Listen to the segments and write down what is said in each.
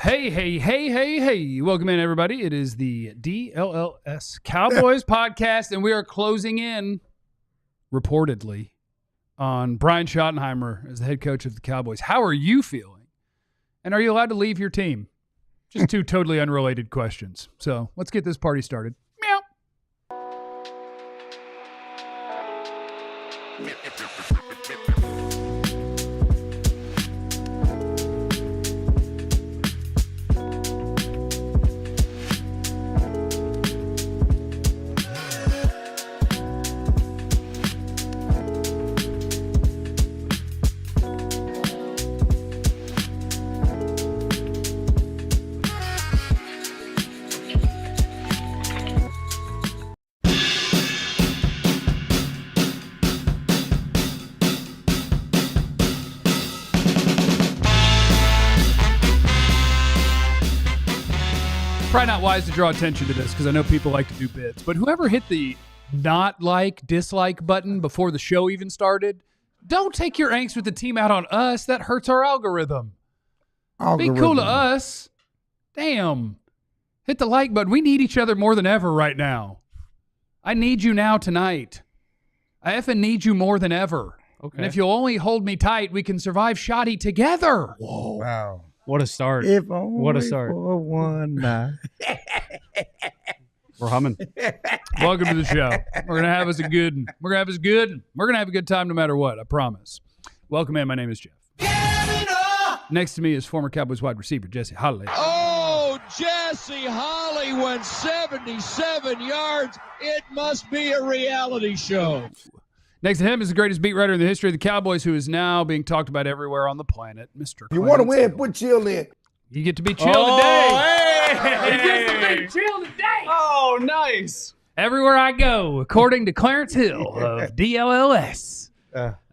Hey. Welcome in, everybody. It is the DLLS Cowboys podcast, and we are closing in, reportedly, on Brian Schottenheimer as the head coach of the Cowboys. How are you feeling? And are you allowed to leave your team? Just two totally unrelated questions. So let's get this party started. Meow. Probably not wise to draw attention to this because I know people like to do bits, but whoever hit the not like, dislike button before the show even started, don't take your angst with the team out on us. That hurts our algorithm. Be cool to us. Damn. Hit the like button. We need each other more than ever right now. I need you now tonight. I effing need you more than ever. Okay. And if you'll only hold me tight, we can survive Shotty together. Whoa. Wow. What a start. What a start. For one night. We're humming. Welcome to the show. We're going to have us a good one. We're going to have a good time no matter what, I promise. Welcome in. My name is Jeff. Next to me is former Cowboys wide receiver Jesse Holley. Oh, Jesse Holley went 77 yards. It must be a reality show. Next to him is the greatest beat writer in the history of the Cowboys, who is now being talked about everywhere on the planet, Mr. You want to win, put chill in. You get to be chill today. Hey! You get to be chill today. Oh, nice. Everywhere I go, according to Clarence Hill of DLLS.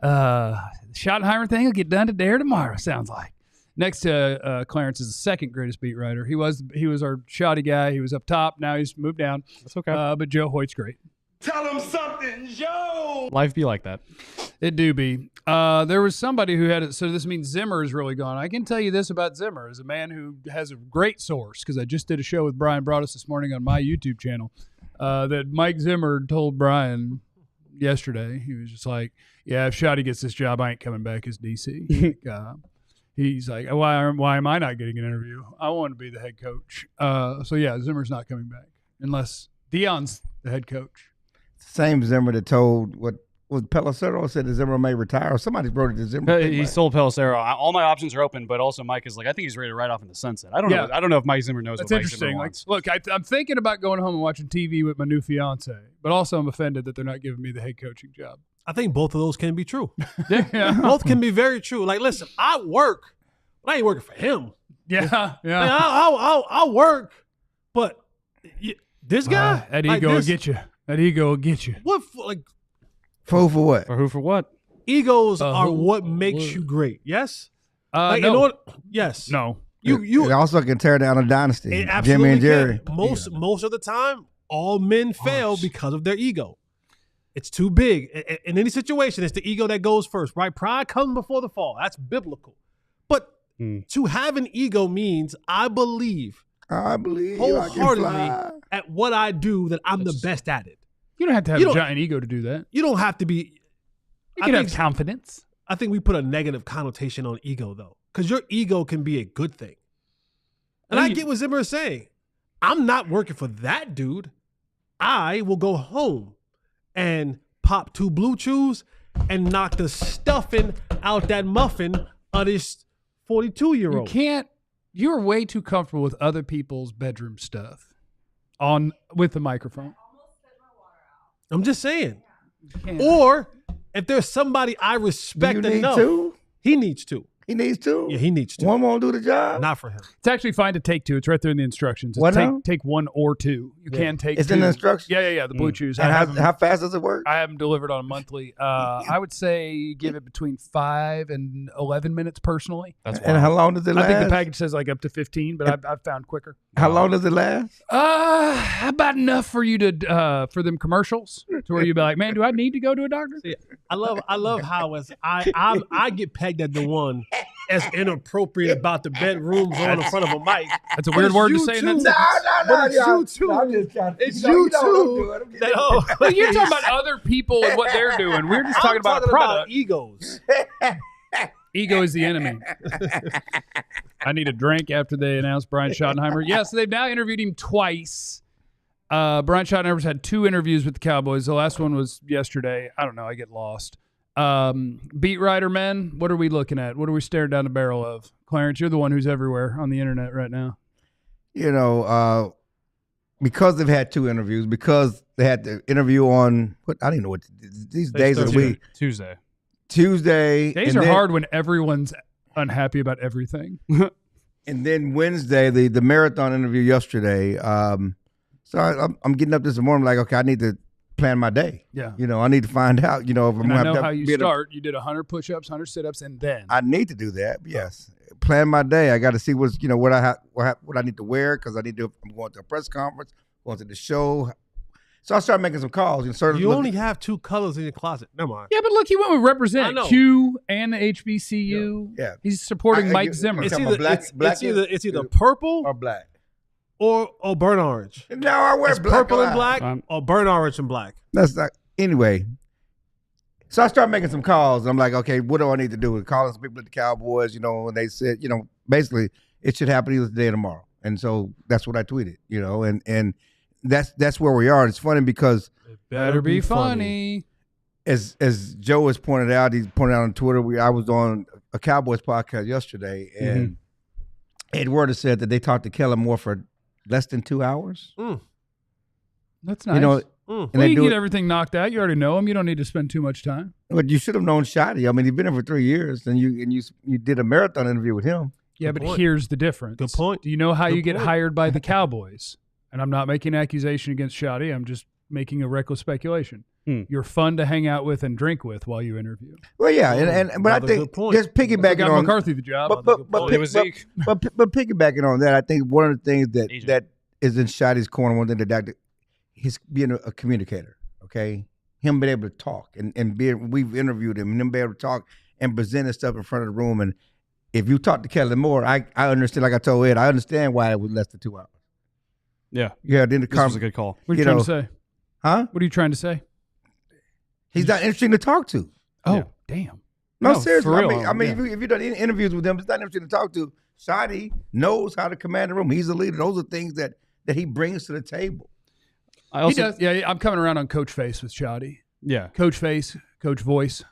Schottenheimer thing will get done today or tomorrow, sounds like. Next to Clarence is the second greatest beat writer. He was our shoddy guy. He was up top. Now he's moved down. That's okay. But Joe Hoyt's great. Tell him something, Joe. Life be like that. It do be. There was somebody who had it. So this means Zimmer is really gone. I can tell you this about Zimmer as a man who has a great source, because I just did a show with Brian Broaddus this morning on my YouTube channel, that Mike Zimmer told Brian yesterday. He was just like, yeah, if Shotty gets this job, I ain't coming back as DC. He's like, why am I not getting an interview? I want to be the head coach. So, yeah, Zimmer's not coming back unless Deion's the head coach. Same Zimmer that told what was Pelissero said that Zimmer may retire. Somebody wrote it to Zimmer. He sold Pelissero. All my options are open, but also Mike is like, I think he's ready to ride off in the sunset. I don't know if Mike Zimmer knows That's what Mike interesting. Zimmer wants. Look, I'm thinking about going home and watching TV with my new fiance, but also I'm offended that they're not giving me the head coaching job. I think both of those can be true. Yeah. Both can be very true. Like, listen, I work, but I ain't working for him. Yeah. Like, I'll work, but this guy, that ego will get you. That ego will get you. What for what? For who for what? Egos are what makes you great. Yes. No. Yes. No. You also can tear down a dynasty. It absolutely Jimmy and Jerry. Can. Most of the time, all men fail because of their ego. It's too big. In any situation, it's the ego that goes first, right? Pride comes before the fall. That's biblical. But to have an ego means I believe wholeheartedly at what I do that I'm the best at it. You don't have to have a giant ego to do that. You don't have to be. You can have confidence. I think we put a negative connotation on ego, though, because your ego can be a good thing. And I get what Zimmer is saying. I'm not working for that dude. I will go home and pop 2 Blue Chews and knock the stuffing out that muffin of this 42-year-old. You're way too comfortable with other people's bedroom stuff with the microphone. I'm just saying. Or if there's somebody I respect enough, he needs to. He needs to? Yeah, he needs to. One won't do the job? Not for him. It's actually fine to take 2. It's right there in the instructions. Take 1 or 2. You can take 2. It's in the instructions? Yeah. The Blue Chews. And how fast does it work? I have them delivered on a monthly. I would say give it between 5 and 11 minutes personally. That's wild. And how long does it last? I think the package says like up to 15, but I've found quicker. How long does it last? About enough for you to for them commercials to where you'd be like, man, do I need to go to a doctor? See, I love how I get pegged at the one as inappropriate about the bedrooms on in front of a mic. That's a weird word to say in that sentence. But it's you too. I'm just trying to, It's you know, you you know too. what I'm doing. Well, you're talking about other people and what they're doing. We're just talking about product. egos. Ego is the enemy. I need a drink after they announced Brian Schottenheimer. Yes, they've now interviewed him twice. Brian Schottenheimer's had 2 interviews with the Cowboys. The last one was yesterday. I don't know. I get lost. Beat writer men, what are we looking at? What are we staring down the barrel of? Clarence, you're the one who's everywhere on the internet right now. You know, because they've had 2 interviews, because they had the interview on I don't even know what these days of the week. Tuesday. Days are hard when everyone's unhappy about everything. And then Wednesday, the marathon interview yesterday. So I'm getting up this morning like, okay, I need to plan my day. Yeah. You know, I need to find out, you know, if I'm I going to know have how to you start. You did 100 push-ups, 100 sit-ups, and then. I need to do that, yes. Plan my day. I got to see what's, you know, what I need to wear, because I need to, I'm going to a press conference, going to the show. So I started making some calls. You only have 2 colors in your closet. Never mind. Yeah, but look, he went with I Represent know. Q and the HBCU. Yeah. He's supporting Mike Zimmer. It's It's either purple or black. or burnt orange. No, I wear It's black. purple and black or burnt orange and black. That's not, anyway. So I started making some calls, and I'm like, okay, what do I need to do? Calling some people at the Cowboys, you know, and they said, you know, basically it should happen either today or tomorrow. And so that's what I tweeted, you know, and that's where we are. It's funny because It better be funny. As Joe has pointed out, he's pointed out on Twitter, I was on a Cowboys podcast yesterday, and Edward has said that they talked to Kellen Moore for less than 2 hours. That's nice. You know, well, and they you do can get it, everything knocked out. You already know him. You don't need to spend too much time. but you should have known Shotty. I mean, he's been there for 3 years, and you did a marathon interview with him. Yeah, Good but point. Here's the difference. Good point. Do you know how Good you get point. hired by the Cowboys? And I'm not making an accusation against Shoddy. I'm just making a reckless speculation. You're fun to hang out with and drink with while you interview. Well, yeah, and but I Another think good point. just piggybacking Got on McCarthy the job. but piggybacking on that, I think one of the things that is in Shotty's corner, one thing that he's being a communicator. Okay, him being able to talk and we've interviewed him and him being able to talk and present his stuff in front of the room. And if you talk to Kellen Moore, I understand. Like I told Ed, I understand why it was less than 2 hours. Yeah. Yeah, then This was a good call. What are you trying to say? Huh? What are you trying to say? He's not interesting to talk to. Oh, Yeah. damn. No, No, seriously. for real, I mean, if you've done any interviews with him, it's not interesting to talk to. Shotty knows how to command the room. He's a leader. Those are things that he brings to the table. I also, He does. Yeah, I'm coming around on Coach Face with Shoddy. yeah. Coach Face, Coach Voice,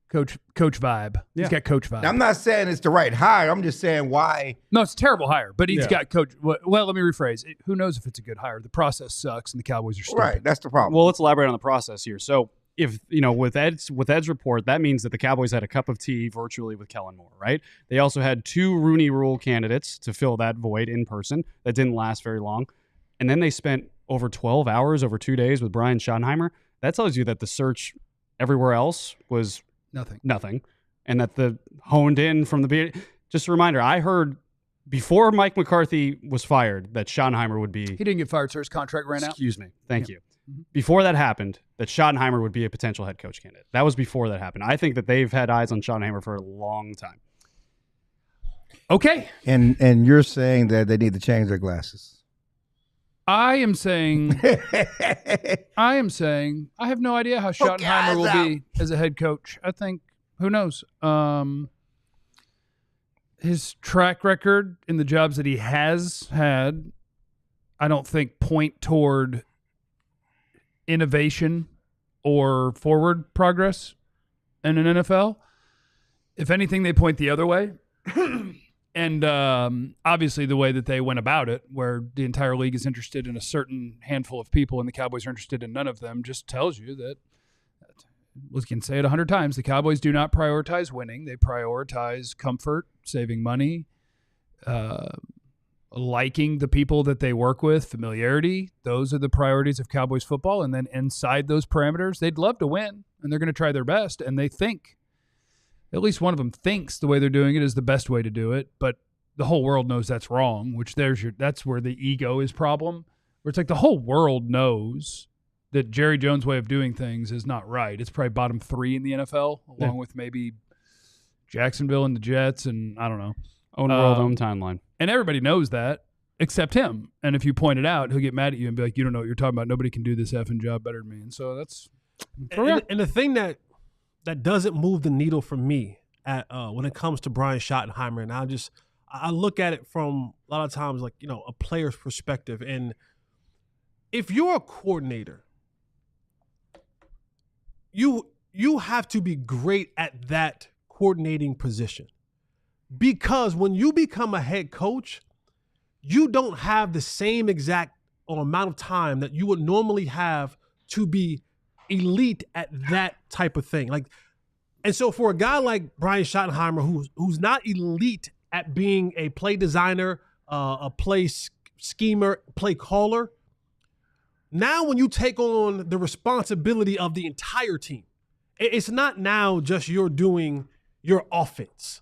Coach Vibe. Yeah. He's got Coach Vibe. Now, I'm not saying it's the right hire. I'm just saying why. No, it's a terrible hire, but he's Yeah. got Coach. Well, let me rephrase. Who knows if it's a good hire? The process sucks, and the Cowboys are stupid. Right, that's the problem. Well, let's elaborate on the process here. So, if with Ed's report, that means that the Cowboys had a cup of tea virtually with Kellen Moore, right? They also had 2 Rooney Rule candidates to fill that void in person. That didn't last very long, and then they spent over 12 hours over 2 days with Brian Schottenheimer. That tells you that the search everywhere else was nothing, and that the honed in from the beginning. Just a reminder, I heard before Mike McCarthy was fired that Schottenheimer would be. He didn't get fired, so his contract ran out. Excuse me. Thank you. Mm-hmm. Before that happened, that Schottenheimer would be a potential head coach candidate. That was before that happened. I think that they've had eyes on Schottenheimer for a long time. Okay. And you're saying that they need to change their glasses. I am saying I have no idea how Schottenheimer will be as a head coach. I think, who knows? His track record in the jobs that he has had, I don't think point toward innovation or forward progress in an NFL. If anything, they point the other way. And obviously the way that they went about it, where the entire league is interested in a certain handful of people and the Cowboys are interested in none of them, just tells you that, we can say it 100 times, the Cowboys do not prioritize winning. They prioritize comfort, saving money, liking the people that they work with, familiarity. Those are the priorities of Cowboys football. And then inside those parameters, they'd love to win, and they're going to try their best, and they think, at least one of them thinks the way they're doing it is the best way to do it, but the whole world knows that's wrong, which that's where the ego is problem, where it's like the whole world knows that Jerry Jones' way of doing things is not right. It's probably bottom 3 in the NFL, along with maybe Jacksonville and the Jets, and I don't know. Own world, own timeline. And everybody knows that except him. And if you point it out, he'll get mad at you and be like, you don't know what you're talking about. Nobody can do this effing job better than me. And so that's and the thing that doesn't move the needle for me when it comes to Brian Schottenheimer, and I look at it from a lot of times like, a player's perspective. And if you're a coordinator, you have to be great at that coordinating position. Because when you become a head coach, you don't have the same exact amount of time that you would normally have to be elite at that type of thing. And so for a guy like Brian Schottenheimer, who's not elite at being a play designer, a play schemer, play caller, now when you take on the responsibility of the entire team, it's not now just you're doing your offense.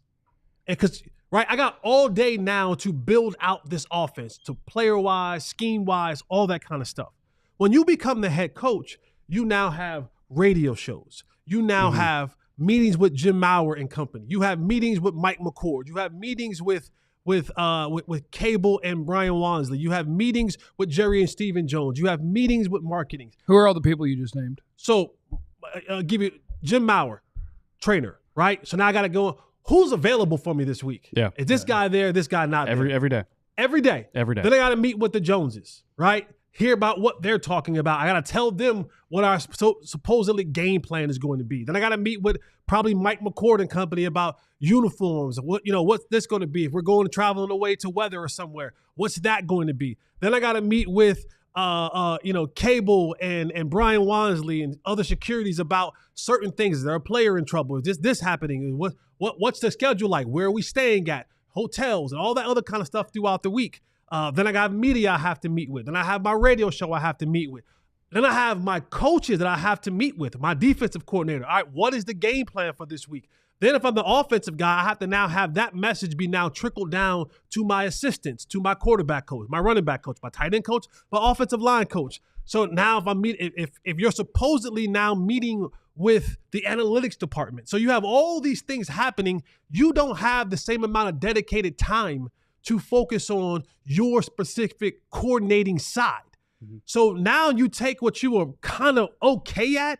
Because, right, I got all day now to build out this offense, to player-wise, scheme-wise, all that kind of stuff. When you become the head coach, you now have radio shows. You now have meetings with Jim Maurer and company. You have meetings with Mike McCord. You have meetings with Cable and Brian Wansley. You have meetings with Jerry and Stephen Jones. You have meetings with marketing. Who are all the people you just named? So I'll give you Jim Maurer, trainer, right? So now I got to go, who's available for me this week? Yeah. Is this guy there? This guy not there? Every day. Every day. Every day. Then I got to meet with the Joneses, right? Hear about what they're talking about. I got to tell them what our supposedly game plan is going to be. Then I got to meet with probably Mike McCord and company about uniforms. What's this going to be? If we're going to traveling away to weather or somewhere, what's that going to be? Then I got to meet with Cable and Brian Wansley and other securities about certain things. Is there a player in trouble? Is this happening? What's the schedule like? Where are we staying at? Hotels and all that other kind of stuff throughout the week. Then I got media I have to meet with. Then I have my radio show I have to meet with. Then I have my coaches that I have to meet with, my defensive coordinator. All right, what is the game plan for this week? Then if I'm the offensive guy, I have to now have that message be now trickled down to my assistants, to my quarterback coach, my running back coach, my tight end coach, my offensive line coach. So now if you're supposedly now meeting with the analytics department, so you have all these things happening, you don't have the same amount of dedicated time to focus on your specific coordinating side. So now you take what you were kind of okay at,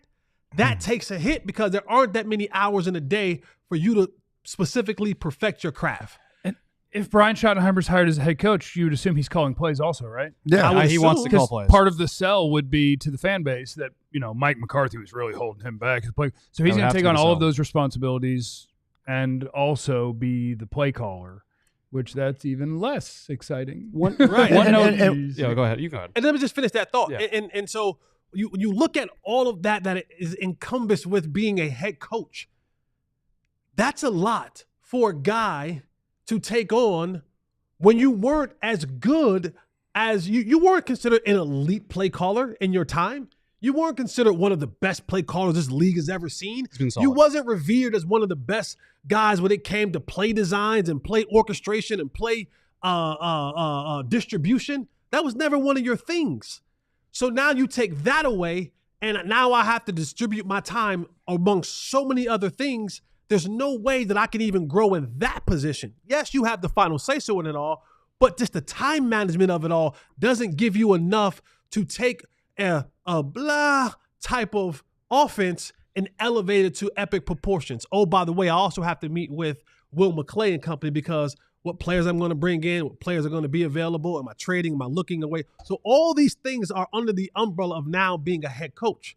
that takes a hit because there aren't that many hours in a day for you to specifically perfect your craft. And if Brian Schottenheimer's hired as a head coach, you would assume he's calling plays also, right? Yeah, he wants to call plays. Part of the sell would be to the fan base that, Mike McCarthy was really holding him back. So he's going to take on all of those responsibilities and also be the play caller, which that's even less exciting. Right. Go ahead. You go ahead. And let me just finish that thought. Yeah. And so you look at all of that is encompassed with being a head coach. That's a lot for a guy to take on when you weren't as good as you weren't considered an elite play caller in your time. You weren't considered one of the best play callers this league has ever seen. You wasn't revered as one of the best guys when it came to play designs and play orchestration and play distribution. That was never one of your things. So now you take that away, and now I have to distribute my time amongst so many other things. There's no way that I can even grow in that position. Yes, you have the final say-so in it all, but just the time management of it all doesn't give you enough to take a blah type of offense and elevate it to epic proportions. Oh, by the way, I also have to meet with Will McClay and company because what players I'm going to bring in, what players are going to be available, am I trading, am I looking away? So all these things are under the umbrella of now being a head coach.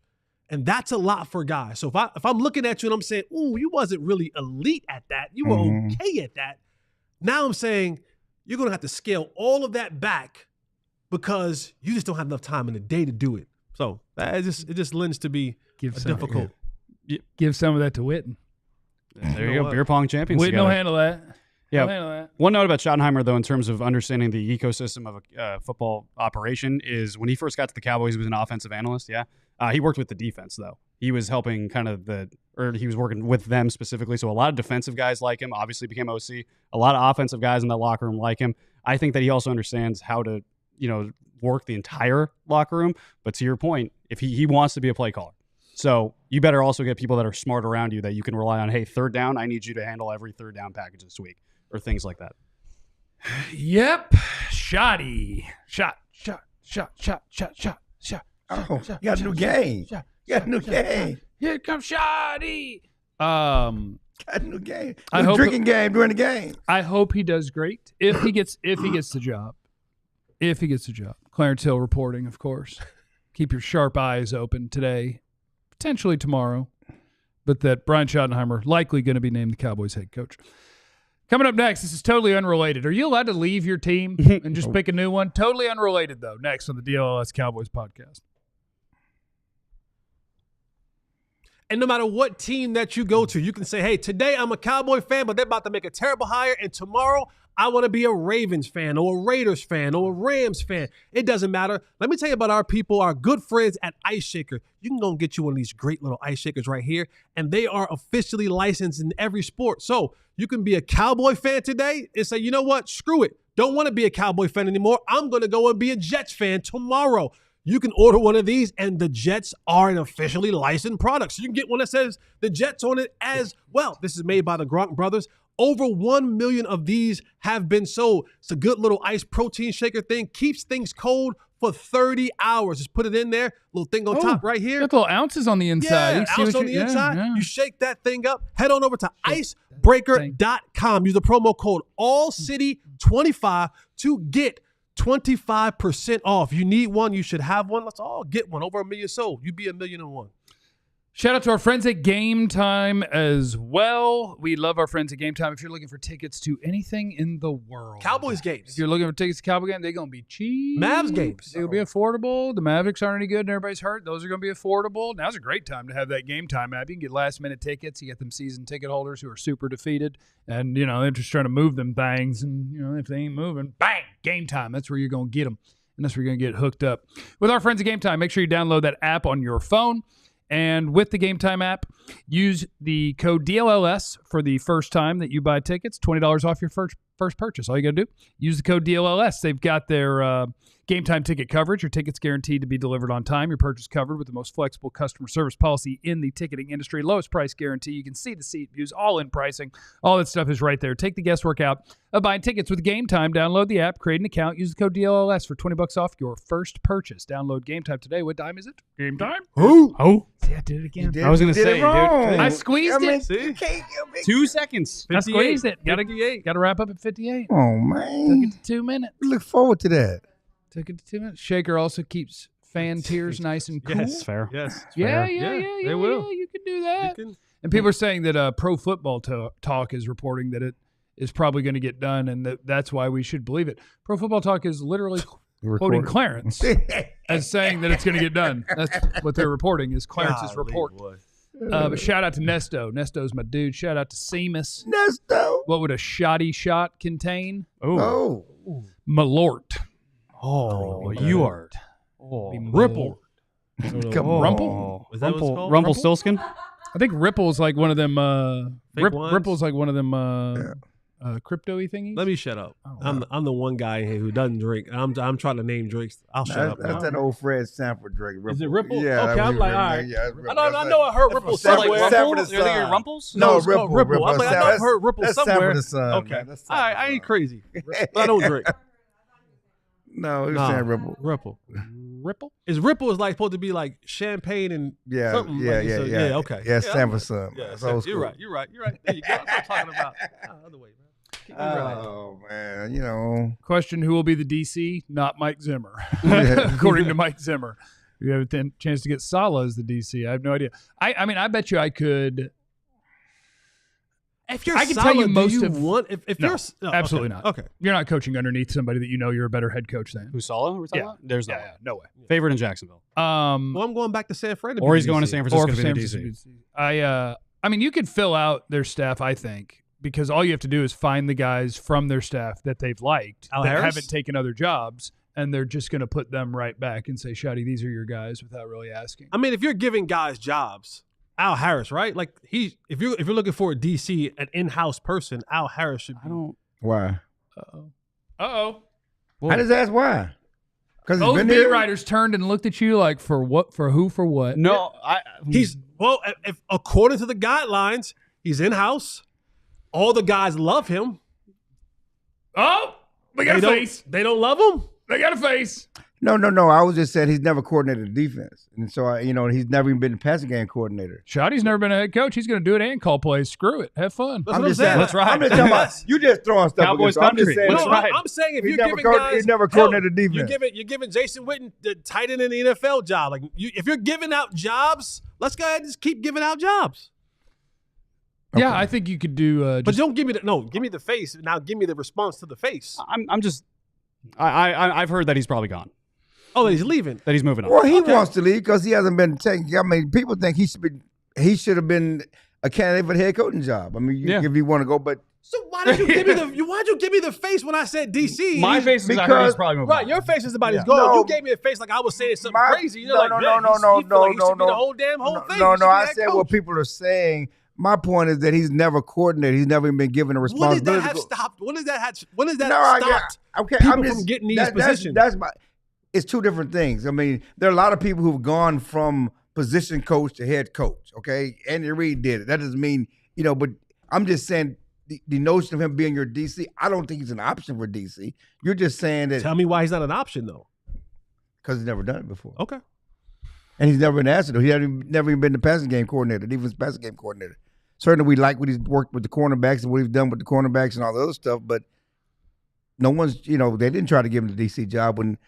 And that's a lot for guys. So if I'm looking at you and I'm saying, ooh, you wasn't really elite at that, you were okay at that. Now I'm saying you're going to have to scale all of that back because you just don't have enough time in the day to do it. So it just lends to be difficult. Give some of that to Witten. There you go, beer pong champions. Witten will handle that. Yeah. One note about Schottenheimer, though, in terms of understanding the ecosystem of a football operation is when he first got to the Cowboys, he was an offensive analyst. Yeah. He worked with the defense, though. He was helping he was working with them specifically. So a lot of defensive guys like him, obviously became OC. A lot of offensive guys in that locker room like him. I think that he also understands how to, work the entire locker room. But to your point, if he wants to be a play caller. So you better also get people that are smart around you that you can rely on. Hey, third down, I need you to handle every third down package this week, or things like that. Yep. Shoddy. Shot. Oh, you got a new game. You got a new game. Here comes Shoddy. Got a new game. I hope drinking game during the game. I hope he does great. If he gets the job. If he gets the job. Clarence Hill reporting, of course. Keep your sharp eyes open today, potentially tomorrow, but that Brian Schottenheimer likely going to be named the Cowboys head coach. Coming up next, this is totally unrelated. Are you allowed to leave your team and just pick a new one? Totally unrelated, though. Next on the DLLS Cowboys podcast. And no matter what team that you go to, you can say, hey, today I'm a Cowboy fan, but they're about to make a terrible hire, and tomorrow I want to be a Ravens fan or a Raiders fan or a Rams fan. It doesn't matter. Let me tell you about our people, our good friends at Ice Shaker. You can go and get you one of these great little ice shakers right here, and they are officially licensed in every sport. So you can be a Cowboy fan today and say, you know what, screw it. Don't want to be a Cowboy fan anymore. I'm going to go and be a Jets fan tomorrow. You can order one of these, and the Jets are an officially licensed product. So you can get one that says the Jets on it as well. This is made by the Gronk brothers. Over 1 million of these have been sold. It's a good little ice protein shaker thing. Keeps things cold for 30 hours. Just put it in there. Little thing on top right here. Got little ounces on the inside. Yeah, ounce on the inside. Yeah. You shake that thing up. Head on over to icebreaker.com. Use the promo code ALLCITY25 to get 25% off. You need one. You should have one. Let's all get one. Over 1 million sold. You be 1,000,001. Shout out to our friends at Game Time as well. We love our friends at Game Time. If you're looking for tickets to anything in the world. Cowboys games. If you're looking for tickets to Cowboy games, they're going to be cheap. Mavs games. They'll be affordable. The Mavericks aren't any good and everybody's hurt. Those are going to be affordable. Now's a great time to have that Game Time app. You can get last-minute tickets. You get them season ticket holders who are super defeated. And, they're just trying to move them things. And, if they ain't moving, bang, Game Time. That's where you're going to get them. And that's where you're going to get hooked up. With our friends at Game Time, make sure you download that app on your phone. And with the Game Time app, use the code DLLS for the first time that you buy tickets. $20 off your first purchase. All you got to do, use the code DLLS. They've got their Game Time ticket coverage. Your ticket's guaranteed to be delivered on time. Your purchase covered with the most flexible customer service policy in the ticketing industry. Lowest price guarantee. You can see the seat views, all-in pricing. All that stuff is right there. Take the guesswork out of buying tickets with Game Time. Download the app, create an account, use the code DLLS for $20 off your first purchase. Download Game Time today. What time is it? Game Time? Oh. See, I did it again. I was going to say, dude. I squeezed it. See? 2 seconds. I squeezed it. Got to wrap up at 58. Oh, man. Took it to 2 minutes. We look forward to that. Took it to 2 minutes. Shaker also keeps fan tears nice and cool. Yes, fair. Yes. Yeah, They will. Yeah, you can do that. You can. And people are saying that Pro Football Talk is reporting that it is probably going to get done, and that's why we should believe it. Pro Football Talk is literally quoting Clarence as saying that it's going to get done. That's what they're reporting is Clarence's report. But shout out to Nesto. Nesto's my dude. Shout out to Seamus. Nesto. What would a shoddy shot contain? Oh. Malort. Oh, you are. Oh, Ripple. Rumple? Is that what it's called? Rumpelstiltskin? I think Ripple's like one of them. Fake ones? Ripple's like one of them crypto-y thingies. Let me shut up. I'm the one guy here who doesn't drink. I'm trying to name drinks. I'll shut up. That's that old Fred Sanford drink. Ripple. Is it Ripple? Yeah. Okay, I'm like, all right. Yeah, I know I heard Ripple somewhere. Sanford You're thinking Rumples? No, it's called Ripple. I'm like, I know I've heard Ripple that's somewhere. Sanford the Son. Okay. Man. That's All right, I ain't crazy. But I don't drink. No, he was saying Ripple. Ripple? Ripple like supposed to be like champagne and something. Yeah, okay. Yeah, Sanford Son. Yeah, You're right. There you go. That's what I'm talking about. Other way, man. Keep me right. Oh, man, Question, who will be the DC? Not Mike Zimmer. According to Mike Zimmer. You have a chance to get Saleh as the DC. I have no idea. I mean, I bet you I could. If you're I can tell you most do you of want if no, you're absolutely okay. not. Okay. You're not coaching underneath somebody that you know you're a better head coach than. Who's Saleh? We're talking about? There's no way. No way. Favorite in Jacksonville. Well, I'm going back to San Fran. Or he's going to San Francisco Or to be San the Francisco. DC. I mean, you could fill out their staff, I think, because all you have to do is find the guys from their staff that they've liked Al that Harris? haven't taken other jobs, and they're just going to put them right back and say, Shotty, these are your guys without really asking. I mean, if you're giving guys jobs, Al Harris, right? Like if you're looking for a DC, an in-house person, Al Harris should be. Why? Uh-oh. I just asked why. Because Both beat writers turned and looked at you like, for what? For who? For what? No, He's if according to the guidelines, he's in house. All the guys love him. Oh, they got a face. They don't love him. They got a face. No. I was just saying he's never coordinated defense, and so he's never even been a passing game coordinator. Schotty's never been a head coach. He's going to do it and call plays. Screw it. Have fun. That's what I'm saying. That's right. I'm just talking about you just throwing stuff. Cowboys I'm just country. saying. That's right. I'm saying if He's you're giving guys, he's never coordinated defense. You're giving Jason Witten the tight end in the NFL job. Like if you're giving out jobs, let's go ahead and just keep giving out jobs. Yeah, Okay. I think you could do. But don't give me give me the face. Now give me the response to the face. I've heard that he's probably gone. Oh, that he's leaving. That he's moving on. Well, he wants to leave because he hasn't been taken. I mean, people think he should have been a candidate for the head coaching job. I mean, if you want to go, but So why did you give me the face when I said DC? My face is I heard he's probably moving right. on. Your face is about his goal. No. You gave me a face like I was saying something crazy. You're no, like, no. he should be the whole thing. I said what people are saying. My point is that he's never coordinated. He's never even been given a responsibility. When did that have stopped? When did that stopped Okay, people from getting these positions? It's two different things. I mean, there are a lot of people who've gone from position coach to head coach. Okay, Andy Reid did it. That doesn't mean but I'm just saying the notion of him being your DC. I don't think he's an option for DC. You're just saying that. Tell me why he's not an option though. Because he's never done it before. Okay. And he's never been asked to. He hasn't never even been the passing game coordinator, defense passing game coordinator. Certainly, we like what he's worked with the cornerbacks and what he's done with the cornerbacks and all the other stuff. But no one's, they didn't try to give him the DC job when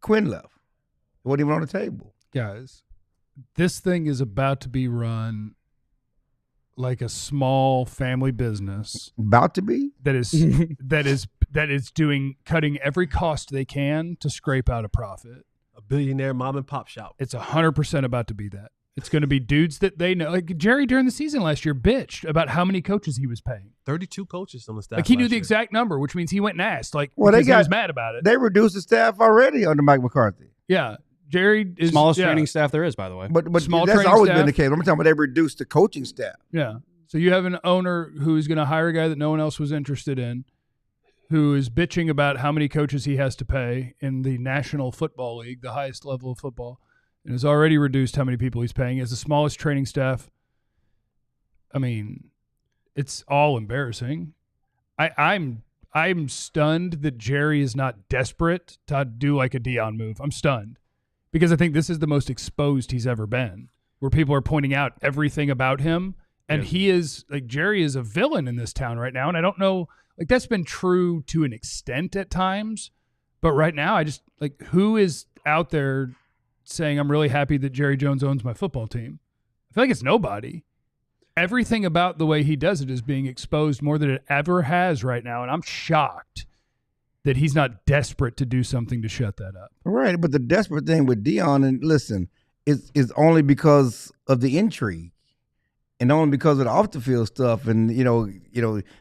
Quinn left. It wasn't even on the table. Guys, this thing is about to be run like a small family business. About to be? That is cutting every cost they can to scrape out a profit. A billionaire mom and pop shop. It's 100% about to be that. It's going to be dudes that they know. Like Jerry during the season last year bitched about how many coaches he was paying. 32 coaches on the staff. Like he knew the exact number, which means he went and asked. Like, well, he was mad about it. They reduced the staff already under Mike McCarthy. Yeah. Jerry is smallest training staff there is, by the way. But Small that's training always staff. been the case. I'm talking about they reduced the coaching staff. Yeah. So you have an owner who's going to hire a guy that no one else was interested in, who is bitching about how many coaches he has to pay in the National Football League, the highest level of football, and has already reduced how many people he's paying. He has the smallest training staff. I mean, it's all embarrassing. I'm stunned that Jerry is not desperate to do like a Deion move. I'm stunned because I think this is the most exposed he's ever been, where people are pointing out everything about him. And he is like, Jerry is a villain in this town right now. And I don't know, like that's been true to an extent at times, but right now I just like, who is out there saying I'm really happy that Jerry Jones owns my football team? I feel like it's nobody. Everything about the way he does it is being exposed more than it ever has right now. And I'm shocked that he's not desperate to do something to shut that up. Right. But the desperate thing with Deion, and listen, is only because of the intrigue. And only because of the off the field stuff, and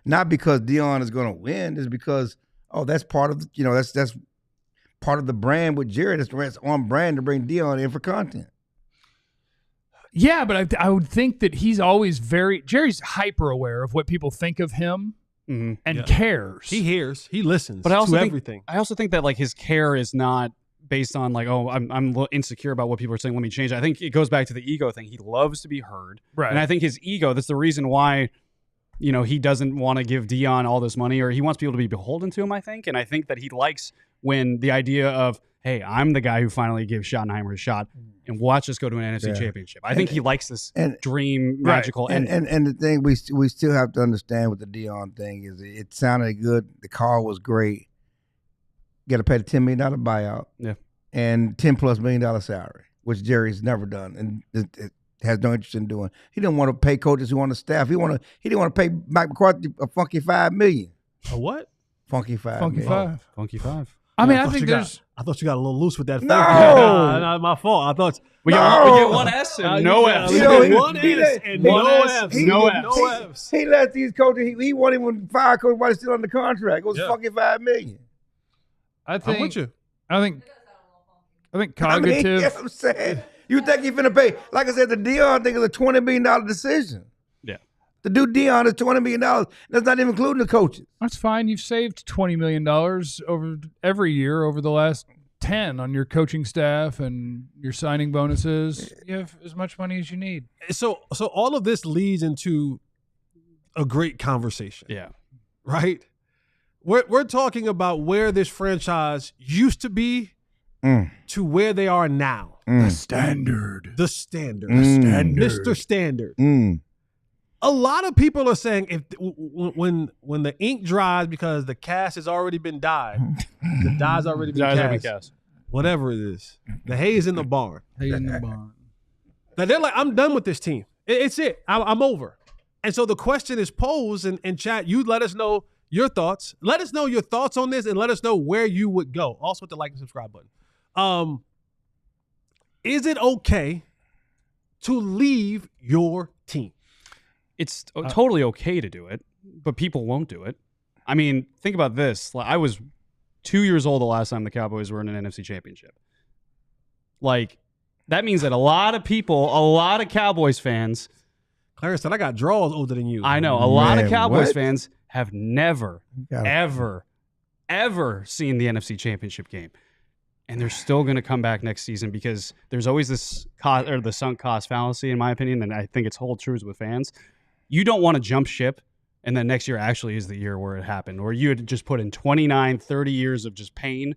not because Deion is going to win, is because that's part of that's part of the brand with Jerry. That's on brand to bring Deion in for content. Yeah, but I would think that he's always Jerry's hyper aware of what people think of him and cares. He hears, he listens. But I also to think, everything. I also think that like his care is not based on like, I'm a little insecure about what people are saying, let me change it. I think it goes back to the ego thing. He loves to be heard. Right. And I think his ego, that's the reason why, he doesn't want to give Deion all this money, or he wants people to be beholden to him, I think. And I think that he likes when the idea of, hey, I'm the guy who finally gives Schottenheimer a shot and watch us go to an NFC championship. I think he likes this dream magical ending. And the thing we still have to understand with the Deion thing is it sounded good. The call was great. Got to pay the $10 million buyout, and $10+ million salary, which Jerry's never done, and it has no interest in doing. He didn't want to pay coaches who on the staff. He didn't want to pay Mike McCarthy a funky $5 million. A what? Funky $5 Funky million. five. Funky five. I mean, I think I thought you got a little loose with that. No! Not my fault. I thought We get one S and no Fs. One S and no Fs. No Fs. He let these coaches. He won't even fire coach while he's still under contract. It was funky $5 million. I think. I'm with you. I think cognitive. I mean, you know what I'm saying? You think he's finna pay? Like I said, the Deion thing is a $20 million decision. Yeah. To do Deion is $20 million. That's not even including the coaches. That's fine. You've saved $20 million over every year over the last 10 on your coaching staff and your signing bonuses. You have as much money as you need. So all of this leads into a great conversation. Yeah. Right? We're talking about where this franchise used to be to where they are now. The standard. The standard. Standard. Mr. Standard. A lot of people are saying when the ink dries because the cast has already been dyed, the dye's already been cast, whatever it is, the hay is in the barn. Hay in the barn. Now they're like, I'm done with this team. It's it. I'm over. And so the question is posed in chat. You let us know your thoughts. Let us know your thoughts on this and let us know where you would go. Also with the like and subscribe button. Is it okay to leave your team? It's totally okay to do it, but people won't do it. I mean, think about this. I was 2 years old the last time the Cowboys were in an NFC championship. Like, that means that a lot of people, a lot of Cowboys fans. Clarence said, I got draws older than you. I know. A lot of Cowboys fans have never, ever seen the NFC championship game. And they're still going to come back next season because there's always this cost, or the sunk cost fallacy, in my opinion, and I think it's whole truths with fans. You don't want to jump ship, and then next year actually is the year where it happened, or you had just put in 29, 30 years of just pain,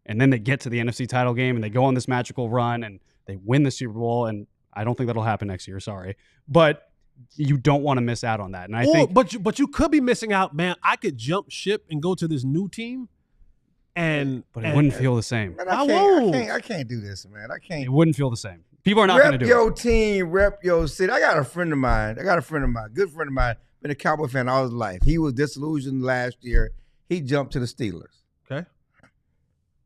and then they get to the NFC title game, and they go on this magical run, and they win the Super Bowl, and I don't think that'll happen next year, sorry. But you don't want to miss out on that. And I think, but you could be missing out, man. I could jump ship and go to this new team. But it wouldn't feel the same. Man, I can't do this, man. I can't. It wouldn't feel the same. People are not going to do it. Rep your team, rep your city. I got a friend of mine, good friend of mine, been a Cowboy fan all his life. He was disillusioned last year. He jumped to the Steelers. Okay.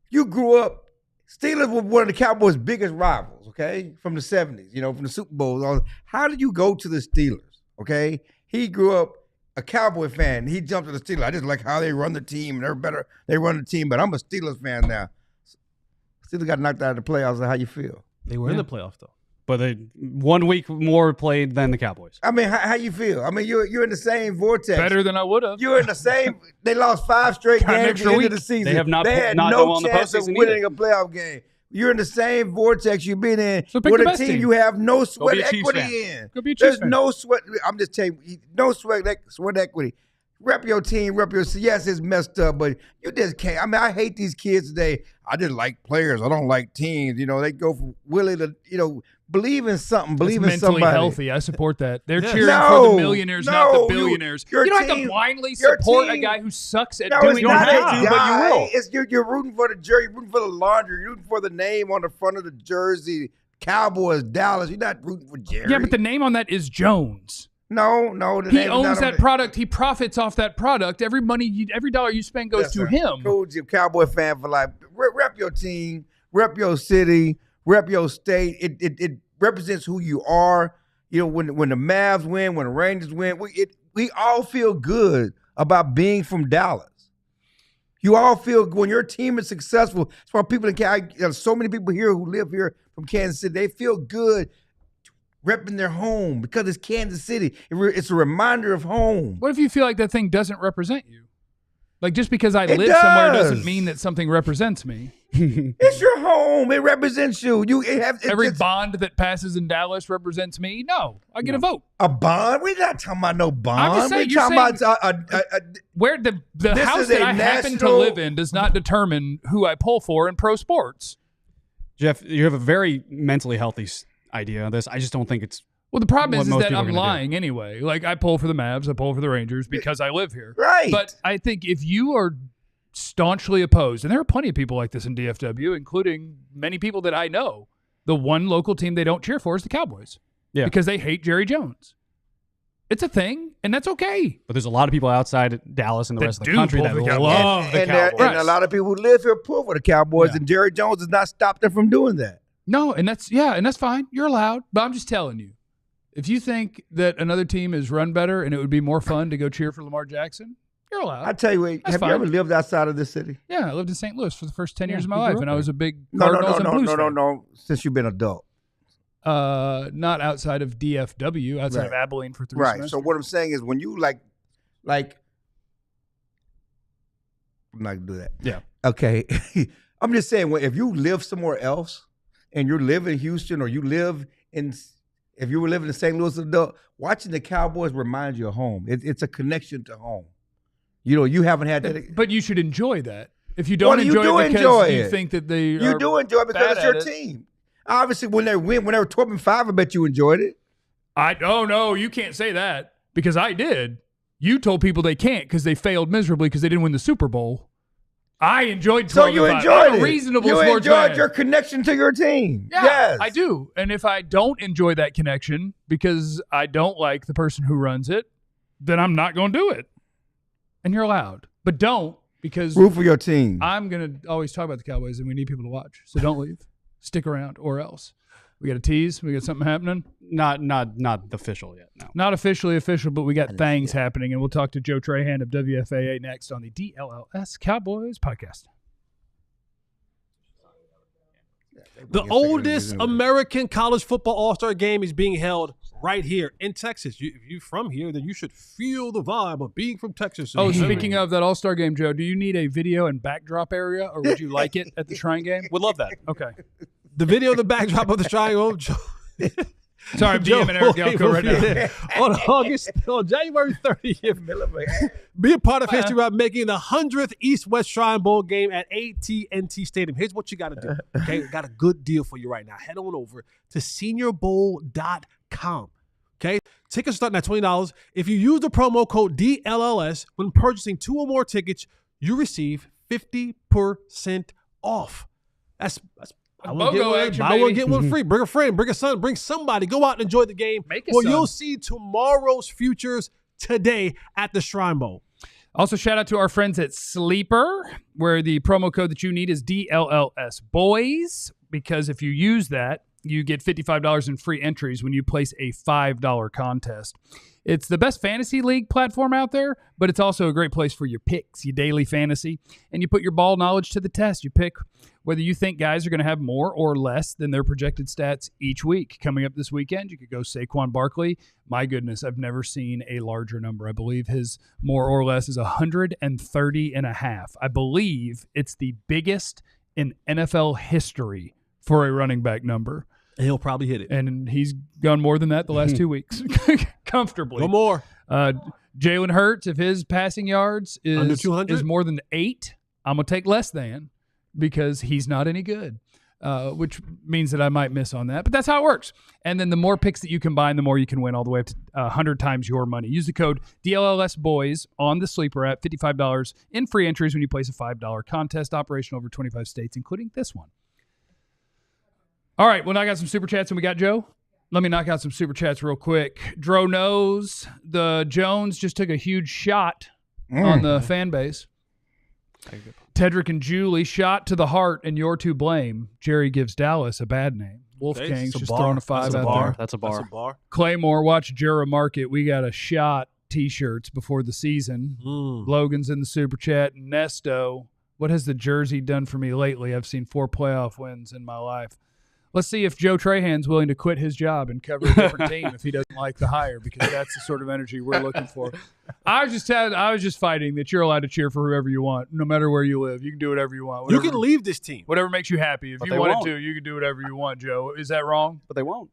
You grew up, Steelers were one of the Cowboys' biggest rivals, okay, from the 70s, from the Super Bowls. How did you go to the Steelers, okay? He grew up a Cowboy fan. He jumped to the Steelers. I just like how they run the team. They run the team, but I'm a Steelers fan now. Steelers got knocked out of the playoffs. How you feel? They were in the playoffs, though. But they 1 week more played than the Cowboys. I mean, how you feel? I mean, you're in the same vortex. Better than I would have. You're in the same. They lost 5 straight games at the end of the season. They have not. They had not no on chance the of winning a playoff game. You're in the same vortex you've been in with a team you have no sweat equity in. Go be a Chiefs There's no sweat. I'm just telling you, no sweat equity. Rep your team, yes, it's messed up, but you just can't. I mean, I hate these kids today. I just like players. I don't like teams. They go from Willie to, believe in something. Believe in somebody. Mentally healthy. I support that. They're cheering for the millionaires, not the billionaires. You don't have to blindly support a guy who sucks at doing it. But you will. You're rooting for the jersey, you're rooting for the laundry, you're rooting for the name on the front of the jersey. Cowboys, Dallas. You're not rooting for Jerry. Yeah, but the name on that is Jones. No. He owns that product. He profits off that product. Every dollar you spend goes to him. Cool, Cowboy fan for life. Rep your team. Rep your city. Rep your state. It represents who you are. When the Mavs win, when the Rangers win, we all feel good about being from Dallas. You all feel when your team is successful. That's why people there's so many people here who live here from Kansas City. They feel good repping their home because it's Kansas City. It's a reminder of home. What if you feel like that thing doesn't represent you? Like just because I live somewhere doesn't mean that something represents me. It's your home. It represents you. Every bond that passes in Dallas represents me. No, I get a vote. A bond? We're not talking about no bond. I'm just saying, We're talking about where the house that I happen to live in does not determine who I pull for in pro sports. Jeff, you have a very mentally healthy idea on this. I just don't think it's. Well, the problem is that I'm lying anyway. Like, I pull for the Mavs, I pull for the Rangers because I live here. Right. But I think if you are staunchly opposed, and there are plenty of people like this in DFW, including many people that I know, the one local team they don't cheer for is the Cowboys. Yeah. Because they hate Jerry Jones. It's a thing, and that's okay. But there's a lot of people outside Dallas and the rest of the country that love the Cowboys. And a lot of people who live here pull for the Cowboys, and Jerry Jones has not stopped them from doing that. No, and that's fine. You're allowed. But I'm just telling you, if you think that another team is run better and it would be more fun to go cheer for Lamar Jackson, you're allowed. I tell you what, have you ever lived outside of this city? Yeah, I lived in St. Louis for the first 10 years of my life, and I was a big Cardinals and Blues fan. No. Since you've been an adult. not outside of DFW, outside of Abilene for 3 Right. semesters. So what I'm saying is when you like, I'm not gonna do that. Yeah. Okay. I'm just saying, if you live somewhere else and you live in Houston or if you were living in St. Louis, watching the Cowboys reminds you of home. It's a connection to home. You know, you haven't had that. But you should enjoy that. If you don't enjoy it because you think that you do enjoy it because it's your team. Obviously, when they win, when they were 12-5, I bet you enjoyed it. Oh no, you can't say that because I did. You told people they can't because they failed miserably because they didn't win the Super Bowl. I enjoyed 12-5. So you enjoyed it. Reasonable you sports enjoyed fan. your connection to your team. Yeah, yes, I do. And if I don't enjoy that connection because I don't like the person who runs it, then I'm not going to do it. And you're allowed, but don't because root for your team. I'm going to always talk about the Cowboys and we need people to watch. So don't leave. Stick around or else. We got a tease. We got something happening. Not official yet. No. Not officially official, but we got things happening. And we'll talk to Joe Trahan of WFAA next on the DLLS Cowboys podcast. The oldest American college football all-star game is being held right here in Texas. If you're from here, then you should feel the vibe of being from Texas. Oh, speaking of that all-star game, Joe, do you need a video and backdrop area, or would you like it at the Shrine game? Would love that. Okay. The video of the backdrop of the triangle. Sorry, I'm DM and Eric Galco right now. On January 30th, be a part of history by making the 100th East-West Shrine Bowl game at AT&T Stadium. Here's what you got to do. Okay, we got a good deal for you right now. Head on over to seniorbowl.com. Okay, tickets starting at $20. If you use the promo code DLLS when purchasing 2 or more tickets, you receive 50% off. That's I want to get one free. Bring a friend, bring a son, bring somebody. Go out and enjoy the game. You'll see tomorrow's futures today at the Shrine Bowl. Also, shout out to our friends at Sleeper, where the promo code that you need is DLLS Boys, because if you use that, you get $55 in free entries when you place a $5 contest. It's the best fantasy league platform out there, but it's also a great place for your picks, your daily fantasy, and you put your ball knowledge to the test. You pick whether you think guys are going to have more or less than their projected stats each week. Coming up this weekend, you could go Saquon Barkley. My goodness, I've never seen a larger number. I believe his more or less is 130.5. I believe it's the biggest in NFL history for a running back number. And he'll probably hit it. And he's gone more than that the last 2 weeks. Comfortably. No more. Jalen Hurts, if his passing yards under 200 is more than 8, I'm going to take less than because he's not any good, which means that I might miss on that. But that's how it works. And then the more picks that you combine, the more you can win, all the way up to 100 times your money. Use the code DLLS Boys on the Sleeper app, $55 in free entries when you place a $5 contest. Operation over 25 states, including this one. All right, well, now I got some super chats and we got Joe. Let me knock out some super chats real quick. Dro knows the Jones just took a huge shot on the fan base. Tedrick and Julie, shot to the heart and you're to blame. Jerry gives Dallas a bad name. Wolfgang's just throwing a 5 out there. That's a bar. Claymore, watch Jura Market. We got a shot T-shirts before the season. Logan's in the super chat. Nesto, what has the jersey done for me lately? I've seen 4 playoff wins in my life. Let's see if Joe Trahan's willing to quit his job and cover a different team if he doesn't like the hire, because that's the sort of energy we're looking for. I was just fighting that you're allowed to cheer for whoever you want, no matter where you live. You can do whatever you want. Whatever, you can leave this team. Whatever makes you happy. If you wanted to, you can do whatever you want, Joe. Is that wrong? But they won't.